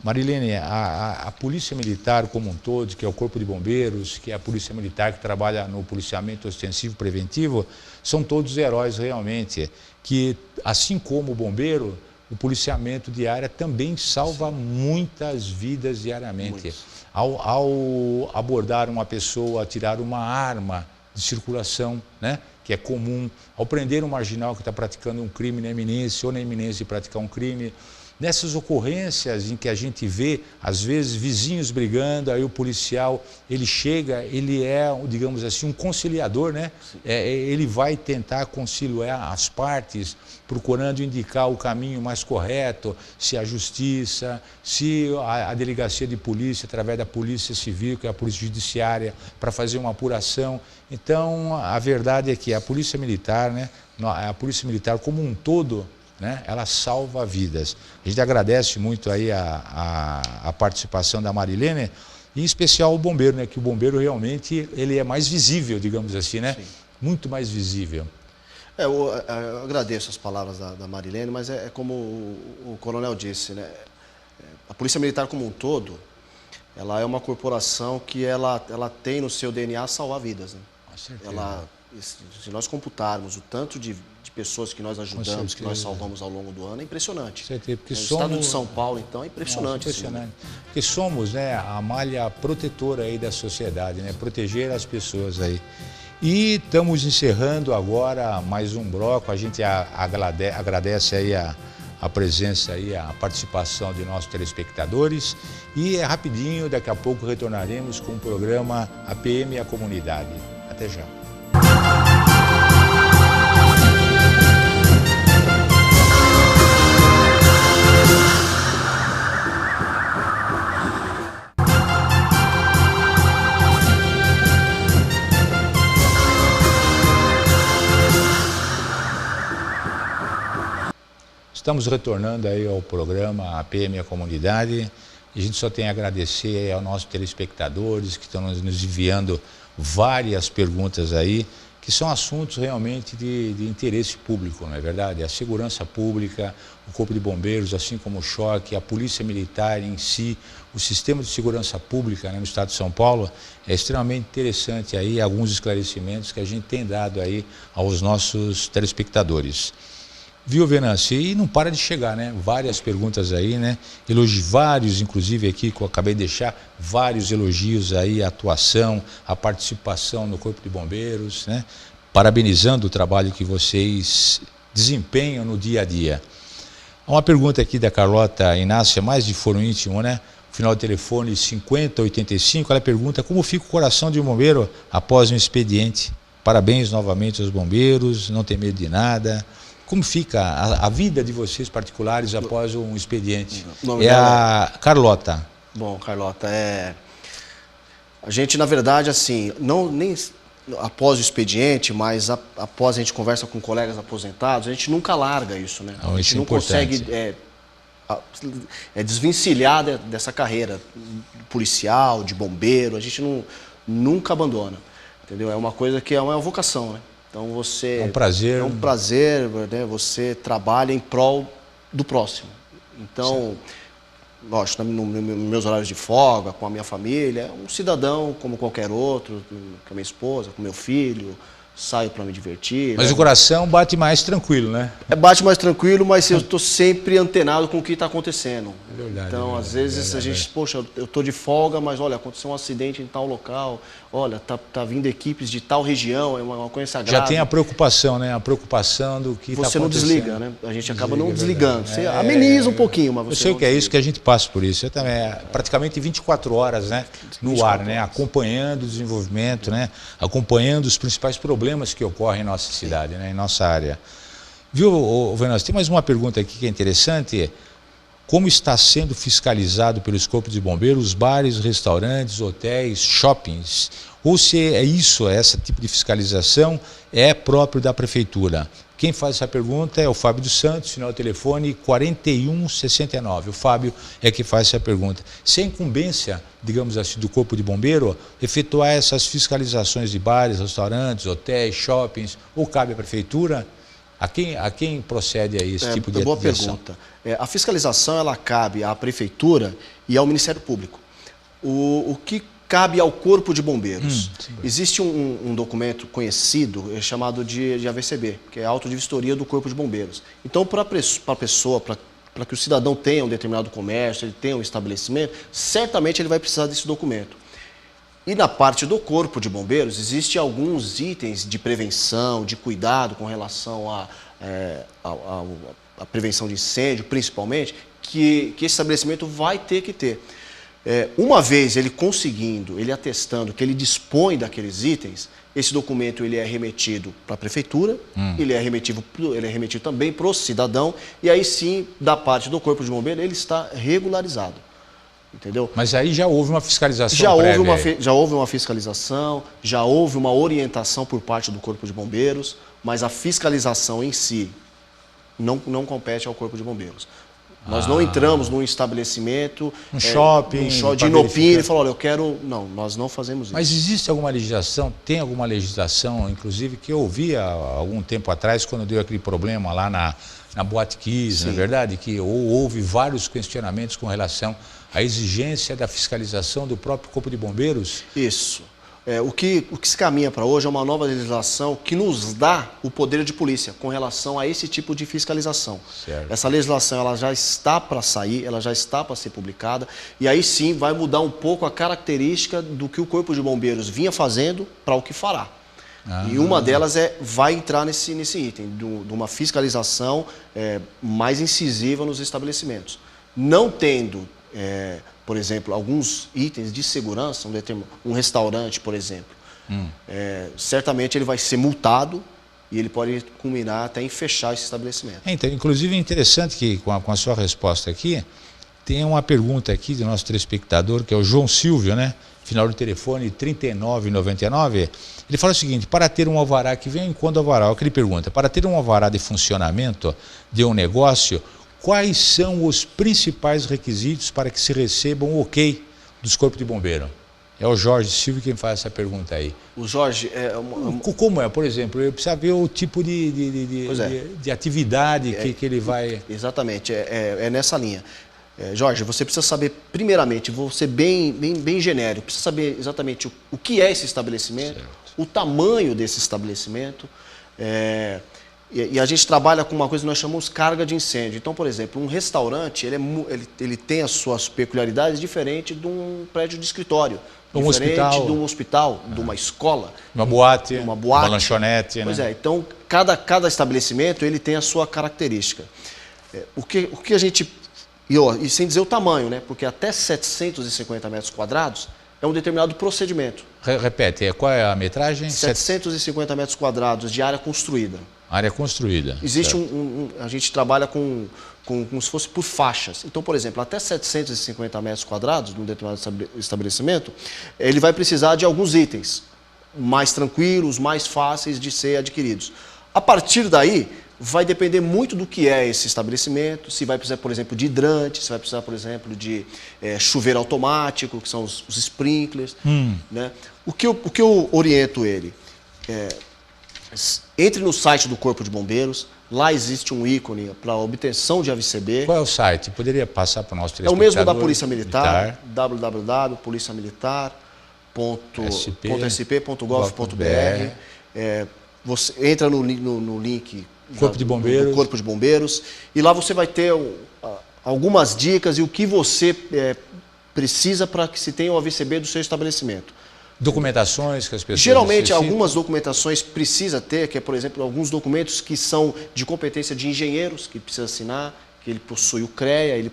Marilene, a Polícia Militar como um todo, que é o Corpo de Bombeiros, que é a Polícia Militar que trabalha no policiamento ostensivo preventivo, são todos heróis realmente, que assim como o bombeiro, o policiamento de área também salva muitas vidas diariamente. Ao abordar uma pessoa, tirar uma arma de circulação, né, que é comum, ao prender um marginal que está praticando um crime na iminência ou na iminência de praticar um crime, nessas ocorrências em que a gente vê, às vezes, vizinhos brigando, aí o policial, ele chega, ele é, digamos assim, um conciliador, né? Ele vai tentar conciliar as partes, procurando indicar o caminho mais correto, se a justiça, se a delegacia de polícia, através da polícia civil, que é a polícia judiciária, para fazer uma apuração. Então, a verdade é que a polícia militar, né? A polícia militar como um todo, né, ela salva vidas. A gente agradece muito aí a participação da Marilene, e em especial o bombeiro, né, que o bombeiro realmente ele é mais visível, digamos assim, né? Sim. Muito mais visível. Eu agradeço as palavras da Marilene, mas é como o coronel disse, né? A Polícia Militar como um todo, ela é uma corporação que ela tem no seu DNA salvar vidas, né? Com certeza. Se nós computarmos o tanto de pessoas que nós ajudamos, que nós salvamos ao longo do ano, é impressionante. Porque o estado de São Paulo, então, é impressionante. Impressionante. Porque somos, né, a malha protetora aí da sociedade, né, proteger as pessoas aí. E estamos encerrando agora mais um bloco. A gente agradece aí a presença aí, a participação de nossos telespectadores. E é rapidinho, daqui a pouco retornaremos com o programa A PM e a Comunidade. Até já. Estamos retornando aí ao programa A PM e a Comunidade, e a gente só tem a agradecer aos nossos telespectadores que estão nos enviando várias perguntas aí, que são assuntos realmente de interesse público, não é verdade? A segurança pública, o Corpo de Bombeiros, assim como o choque, a Polícia Militar em si, o sistema de segurança pública, né, no estado de São Paulo, é extremamente interessante aí, alguns esclarecimentos que a gente tem dado aí aos nossos telespectadores. Viu, Venâncio? E não para de chegar, né? Várias perguntas aí, né? Elogios vários, inclusive aqui, que eu acabei de deixar, vários elogios aí, a atuação, a participação no Corpo de Bombeiros, né? Parabenizando o trabalho que vocês desempenham no dia a dia. Uma pergunta aqui da Carlota Inácia, mais de foro íntimo, né? Final do telefone 5085, ela pergunta como fica o coração de um bombeiro após um expediente. Parabéns novamente aos bombeiros, não tem medo de nada. Como fica a vida de vocês particulares após um expediente? A Carlota. Bom, Carlota, a gente, na verdade, assim, nem após o expediente, mas após a gente conversa com colegas aposentados, a gente nunca larga isso, né? A gente não consegue desvencilhar dessa carreira policial, de bombeiro, a gente nunca abandona, entendeu? É uma coisa que é uma vocação, né? Então você... É um prazer. É um prazer, né? Você trabalha em prol do próximo. Então, lógico, nos meus horários de folga, com a minha família, é um cidadão como qualquer outro, com a minha esposa, com meu filho, saio para me divertir. Mas o coração bate mais tranquilo, né? Bate mais tranquilo, mas eu estou sempre antenado com o que está acontecendo. É verdade. Então, às vezes, a gente, poxa, eu estou de folga, mas olha, aconteceu um acidente em tal local, olha, tá vindo equipes de tal região, é uma coisa grave. Já tem a preocupação, né? A preocupação do que está acontecendo. Você não desliga, né? A gente acaba não desligando. Você ameniza um pouquinho, mas você eu sei o que é isso, que a gente passa por isso. Eu também, praticamente 24 horas, né? No ar, né? Acompanhando o desenvolvimento, né? Acompanhando os principais problemas que ocorrem em nossa cidade, né? Em nossa área. Viu, Venâncio? Tem mais uma pergunta aqui que é interessante. Como está sendo fiscalizado pelos corpos de bombeiros os bares, restaurantes, hotéis, shoppings? Ou se esse tipo de fiscalização é próprio da prefeitura? Quem faz essa pergunta é o Fábio dos Santos, final do telefone 4169. O Fábio é que faz essa pergunta. Se é incumbência, digamos assim, do Corpo de Bombeiro, efetuar essas fiscalizações de bares, restaurantes, hotéis, shoppings, ou cabe à prefeitura? A quem procede a esse tipo de boa ação? Pergunta. A fiscalização ela cabe à Prefeitura e ao Ministério Público. O que cabe ao Corpo de Bombeiros? Existe um documento conhecido chamado de AVCB, que é a Auto de Vistoria do Corpo de Bombeiros. Então, para a pessoa, para que o cidadão tenha um determinado comércio, ele tenha um estabelecimento, certamente ele vai precisar desse documento. E na parte do Corpo de Bombeiros, existem alguns itens de prevenção, de cuidado com relação à prevenção de incêndio, principalmente, que esse estabelecimento vai ter que ter. Uma vez ele conseguindo, ele atestando que ele dispõe daqueles itens, esse documento ele é remetido para a Prefeitura, ele é remetido também para o cidadão, e aí sim, da parte do Corpo de Bombeiros, ele está regularizado. Entendeu? Mas aí já houve uma fiscalização prévia. Já houve uma fiscalização, já houve uma orientação por parte do Corpo de Bombeiros, mas a fiscalização em si não compete ao Corpo de Bombeiros. Nós não entramos num estabelecimento, shopping, de Inopina e falamos, olha, eu quero... Não, nós não fazemos isso. Mas existe alguma legislação, tem alguma legislação, inclusive, que eu ouvi há algum tempo atrás, quando deu aquele problema lá na Boate Kiss, não é verdade? Que houve vários questionamentos com relação à exigência da fiscalização do próprio Corpo de Bombeiros? Isso. O que se caminha para hoje é uma nova legislação que nos dá o poder de polícia com relação a esse tipo de fiscalização. Certo. Essa legislação ela já está para sair, ela já está para ser publicada, e aí sim vai mudar um pouco a característica do que o Corpo de Bombeiros vinha fazendo para o que fará. E uma delas vai entrar nesse item, de uma fiscalização mais incisiva nos estabelecimentos. Não tendo... por exemplo, alguns itens de segurança, um restaurante, por exemplo, certamente ele vai ser multado e ele pode culminar até em fechar esse estabelecimento. Então, inclusive é interessante que com a sua resposta aqui, tem uma pergunta aqui do nosso telespectador, que é o João Silvio, né? Final do telefone 3999. Ele fala o seguinte: para ter um alvará, que vem quando alvará, o que ele pergunta, para ter um alvará de funcionamento de um negócio, quais são os principais requisitos para que se recebam o ok dos Corpos de Bombeiro? É o Jorge Silva quem faz essa pergunta aí. O Jorge Como é? Por exemplo, eu preciso ver o tipo de atividade que ele vai... Exatamente, nessa linha. Jorge, você precisa saber, primeiramente, vou ser bem genérico, precisa saber exatamente o que é esse estabelecimento, certo, o tamanho desse estabelecimento, e a gente trabalha com uma coisa que nós chamamos carga de incêndio. Então, por exemplo, um restaurante, ele tem as suas peculiaridades diferentes de um prédio de escritório, diferente de um hospital, de uma escola. Uma boate, uma lanchonete. Pois então, cada estabelecimento ele tem a sua característica. O que a gente... E sem dizer o tamanho, né? Porque até 750 metros quadrados é um determinado procedimento. Repete, qual é a metragem? 750 metros quadrados de área construída. Área construída. Existe a gente trabalha como se fosse por faixas. Então, por exemplo, até 750 metros quadrados, num determinado estabelecimento, ele vai precisar de alguns itens mais tranquilos, mais fáceis de ser adquiridos. A partir daí, vai depender muito do que é esse estabelecimento, se vai precisar, por exemplo, de hidrante, se vai precisar, por exemplo, de chuveiro automático, que são os sprinklers. Né? O que eu oriento ele? Entre no site do Corpo de Bombeiros, lá existe um ícone para obtenção de AVCB. Qual é o site? Poderia passar para o nosso telespectador? É o mesmo da Polícia Militar, www.policiamilitar.sp.gov.br. Você entra no link Corpo de Bombeiros. Do Corpo de Bombeiros, e lá você vai ter algumas dicas e o que você precisa para que se tenha o AVCB do seu estabelecimento. Documentações que as pessoas geralmente necessitam. Algumas documentações precisa ter, que é, por exemplo, alguns documentos que são de competência de engenheiros, que precisa assinar, que ele possui o CREA, ele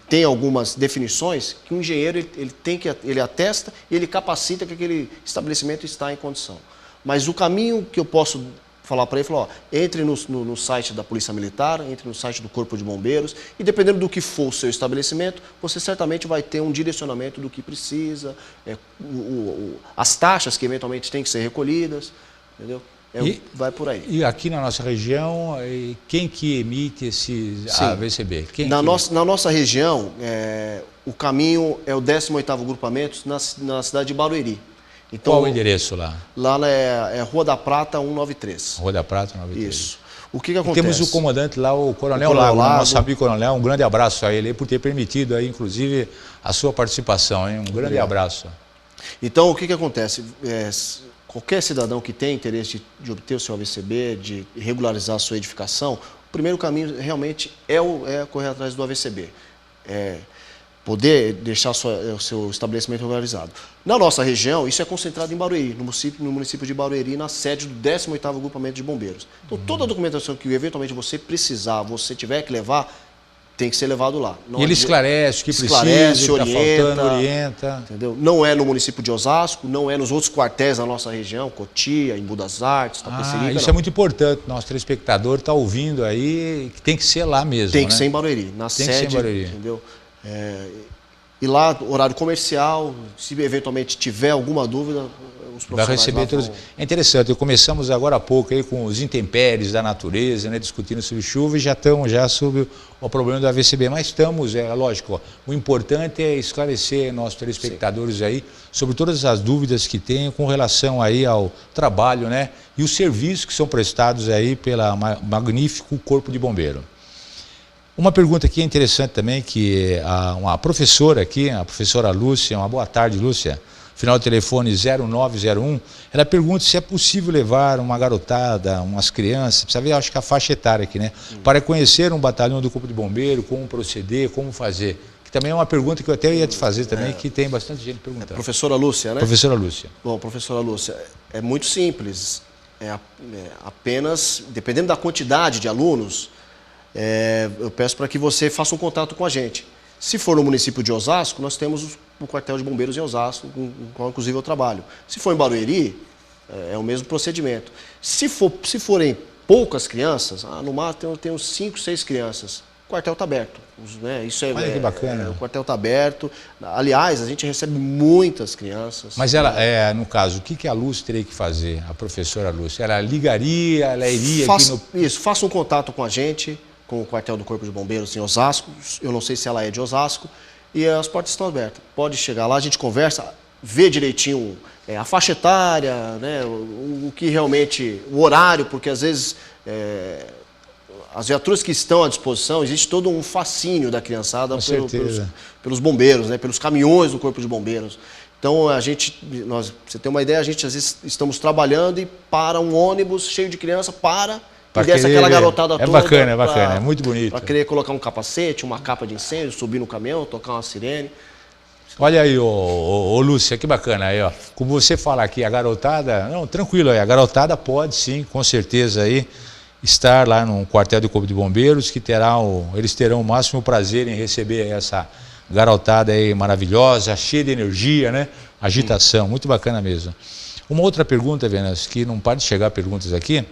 tem algumas definições que o engenheiro ele atesta e ele capacita que aquele estabelecimento está em condição. Mas o caminho que eu posso falar para ele, entre no site da Polícia Militar, entre no site do Corpo de Bombeiros, e dependendo do que for o seu estabelecimento, você certamente vai ter um direcionamento do que precisa, as taxas que eventualmente têm que ser recolhidas, entendeu? Vai por aí. E aqui na nossa região, quem que emite esse AVCB? Na nossa região, o caminho é o 18º Grupamento na cidade de Barueri. Então, qual o endereço lá? Lá é Rua da Prata 193. Rua da Prata 193. Isso. O que acontece? Temos o comandante lá, o Coronel Lago, nosso amigo Coronel, um grande abraço a ele por ter permitido aí, inclusive, a sua participação, hein? Um grande abraço. Então, o que acontece? Qualquer cidadão que tem interesse de obter o seu AVCB, de regularizar a sua edificação, o primeiro caminho realmente é correr atrás do AVCB. Poder deixar o seu estabelecimento regularizado. Na nossa região, isso é concentrado em Barueri, no município de Barueri, na sede do 18º Agrupamento de Bombeiros. Então, toda a documentação que eventualmente você precisar, você tiver que levar, tem que ser levado lá. E ele esclarece o que precisa, o que está faltando, orienta. Entendeu? Não é no município de Osasco, não é nos outros quartéis da nossa região, Cotia, Embu das Artes, Tapecerica. Isso é muito importante. Nosso telespectador está ouvindo aí, que tem que ser lá mesmo. Tem que ser em Barueri, na sede, que ser em Barueri. Entendeu? E lá, horário comercial, se eventualmente tiver alguma dúvida, os profissionais vai receber todos. É interessante, começamos agora há pouco aí com os intempéries da natureza, né, discutindo sobre chuva e já estamos sobre o problema do AVCB. Mas estamos, lógico, o importante é esclarecer nossos telespectadores aí sobre todas as dúvidas que tenham com relação aí ao trabalho, né, e os serviços que são prestados aí pela magnífico Corpo de Bombeiro. Uma pergunta aqui interessante também, que uma professora aqui, a professora Lúcia, uma boa tarde, Lúcia, final do telefone 0901, ela pergunta se é possível levar uma garotada, umas crianças, precisa ver, acho que a faixa etária aqui, né, para conhecer um batalhão do Corpo de Bombeiro, como proceder, como fazer. Que também é uma pergunta que eu até ia te fazer também, que tem bastante gente perguntando. Professora Lúcia, né? Professora Lúcia. Bom, professora Lúcia, é muito simples, apenas, dependendo da quantidade de alunos, eu peço para que você faça um contato com a gente. Se for no município de Osasco, nós temos o quartel de bombeiros em Osasco, com o qual inclusive eu trabalho. Se for em Barueri, é o mesmo procedimento. Se forem poucas crianças, no máximo eu tenho 5, 6 crianças, o quartel está aberto. Isso olha que bacana. O quartel está aberto. Aliás, a gente recebe muitas crianças. Mas ela, no caso, o que a Lúcia teria que fazer, a professora Lúcia? Ela ligaria, ela iria aqui no... Isso, faça um contato com a gente, com o quartel do Corpo de Bombeiros em Osasco. Eu não sei se ela é de Osasco. E as portas estão abertas. Pode chegar lá, a gente conversa, vê direitinho a faixa etária, né, o que realmente, o horário, porque às vezes as viaturas que estão à disposição, existe todo um fascínio da criançada pelos bombeiros, né, pelos caminhões do Corpo de Bombeiros. Então, você tem uma ideia, a gente às vezes estamos trabalhando e para um ônibus cheio de criança, e desce aquela garotada toda. É bacana, é muito bonito. Para querer colocar um capacete, uma capa de incêndio, subir no caminhão, tocar uma sirene. Olha aí, ô Lúcia, que bacana aí, ó. Como você fala aqui, a garotada, não, tranquilo aí, a garotada pode sim, com certeza aí, estar lá no quartel do Corpo de Bombeiros, que eles terão o máximo prazer em receber essa garotada aí maravilhosa, cheia de energia, né? Agitação, muito bacana mesmo. Uma outra pergunta, Venas, que não para de chegar perguntas aqui.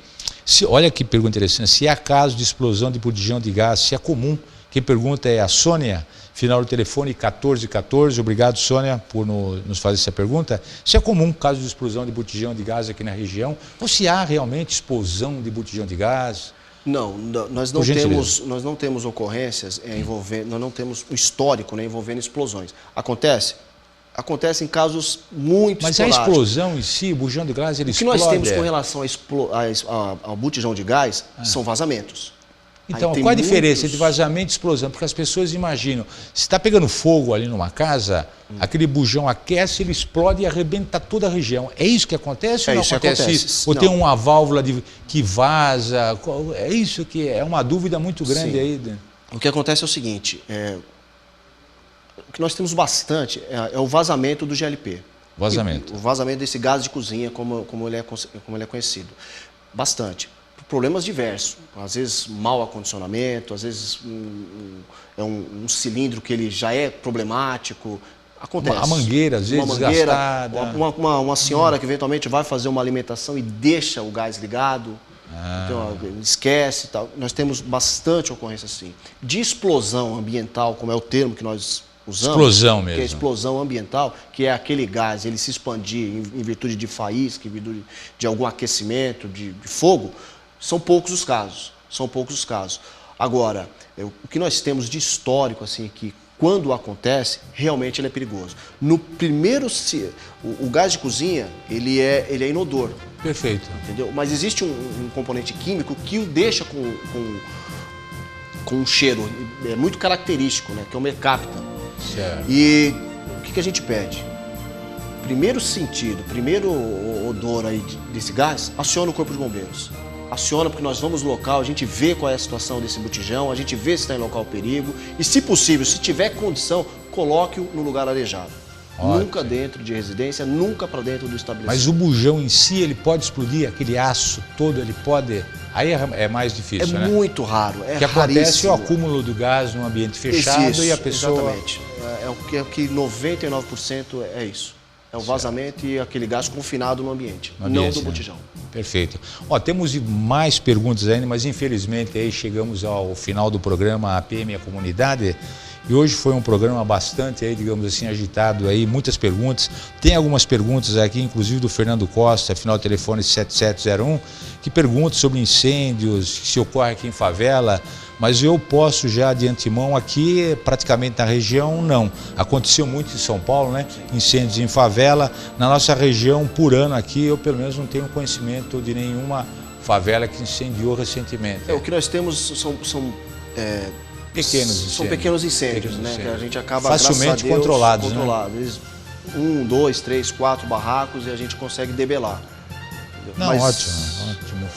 Olha que pergunta interessante, se há caso de explosão de botijão de gás, se é comum. Quem pergunta é a Sônia, final do telefone 1414. Obrigado, Sônia, por nos fazer essa pergunta. Se é comum caso de explosão de botijão de gás aqui na região, ou se há realmente explosão de botijão de gás? Não, nós não temos ocorrências envolvendo, nós não temos o histórico, né, envolvendo explosões. Acontece em casos muito Mas esporádicos. A explosão em si, o botijão de gás, ele explode? O que nós temos com relação ao botijão de gás são vazamentos. Então, qual a diferença entre vazamento e explosão? Porque as pessoas imaginam, se está pegando fogo ali numa casa, aquele bujão aquece, ele explode e arrebenta toda a região. É isso que acontece ou não acontece isso? Ou tem uma válvula que vaza? É isso que é uma dúvida muito grande aí. O que acontece é o seguinte, o que nós temos bastante é o vazamento do GLP. Vazamento. O vazamento desse gás de cozinha, como ele é conhecido. Bastante. Problemas diversos, às vezes mau acondicionamento, às vezes é um cilindro que ele já é problemático, acontece. A mangueira, às vezes, desgastada. Uma senhora que eventualmente vai fazer uma alimentação e deixa o gás ligado, então, esquece e tal. Nós temos bastante ocorrência assim. De explosão ambiental, como é o termo que nós usamos, explosão mesmo. Que é explosão ambiental, que é aquele gás, ele se expandir em virtude de faísca, em virtude de algum aquecimento, de fogo. São poucos os casos, Agora, o que nós temos de histórico, assim, que quando acontece, realmente ele é perigoso. No primeiro, o gás de cozinha, ele é inodor. Perfeito. Entendeu? Mas existe um componente químico que o deixa com um cheiro muito característico, né? Que é o mercapta. Certo. E o que a gente pede? Primeiro sentido, primeiro odor aí desse gás, aciona o Corpo de Bombeiros. Aciona porque nós vamos no local, a gente vê qual é a situação desse botijão, a gente vê se está em local perigo e, se possível, se tiver condição, coloque-o no lugar arejado. Ótimo. Nunca dentro de residência, nunca para dentro do estabelecimento. Mas o bujão em si, ele pode explodir, aquele aço todo, ele pode... Aí é mais difícil, né? É muito raro, é raríssimo. O que acontece é o raríssimo. acúmulo do gás num ambiente fechado. Isso, e a pessoa... Exatamente. É o que 99% é isso. É o vazamento e aquele gás confinado no ambiente, não do botijão. Perfeito. Ó, temos mais perguntas ainda, mas infelizmente aí chegamos ao final do programa APM e a Comunidade. E hoje foi um programa bastante, aí, digamos assim, agitado, aí, muitas perguntas. Tem algumas perguntas aqui, inclusive do Fernando Costa, final do telefone 7701, que pergunta sobre incêndios que se ocorre aqui em favela, mas eu posso já de antemão aqui, praticamente na região, não. Aconteceu muito em São Paulo, né? Incêndios em favela. Na nossa região, por ano aqui, eu pelo menos não tenho conhecimento de nenhuma favela que incendiou recentemente. O que nós temos são pequenos incêndios, né? Que a gente acaba facilmente Deus, controlados. Né? 1, 2, 3, 4 barracos e a gente consegue debelar. Não, ótimo.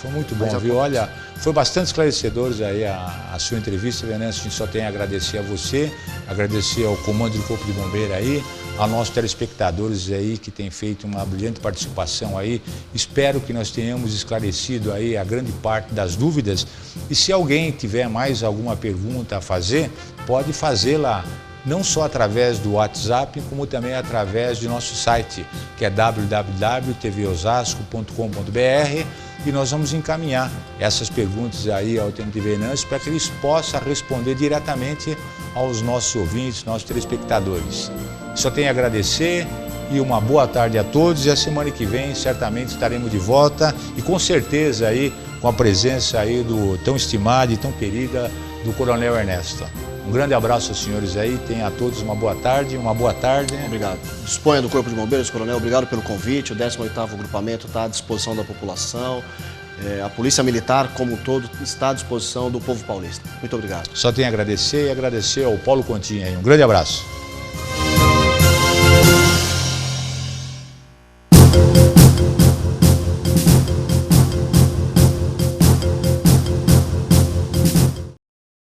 Foi muito bom, viu? Olha, foi bastante esclarecedores aí a sua entrevista, Venâncio. A gente só tem a agradecer a você, agradecer ao Comando do Corpo de Bombeiro aí, a nossos telespectadores aí que têm feito uma brilhante participação aí. Espero que nós tenhamos esclarecido aí a grande parte das dúvidas. E se alguém tiver mais alguma pergunta a fazer, pode fazê-la não só através do WhatsApp, como também através do nosso site, que é www.tvosasco.com.br, e nós vamos encaminhar essas perguntas aí ao TNT Venâncio para que eles possam responder diretamente aos nossos ouvintes, nossos telespectadores. Só tenho a agradecer e uma boa tarde a todos, e a semana que vem certamente estaremos de volta e com certeza aí com a presença aí do tão estimado e tão querida do Coronel Ernesto. Um grande abraço aos senhores aí, tenham a todos uma boa tarde, Obrigado. Disponha do Corpo de Bombeiros, Coronel, obrigado pelo convite. O 18º Grupamento está à disposição da população. A Polícia Militar, como um todo, está à disposição do povo paulista. Muito obrigado. Só tenho a agradecer e agradecer ao Paulo Continha aí. Um grande abraço.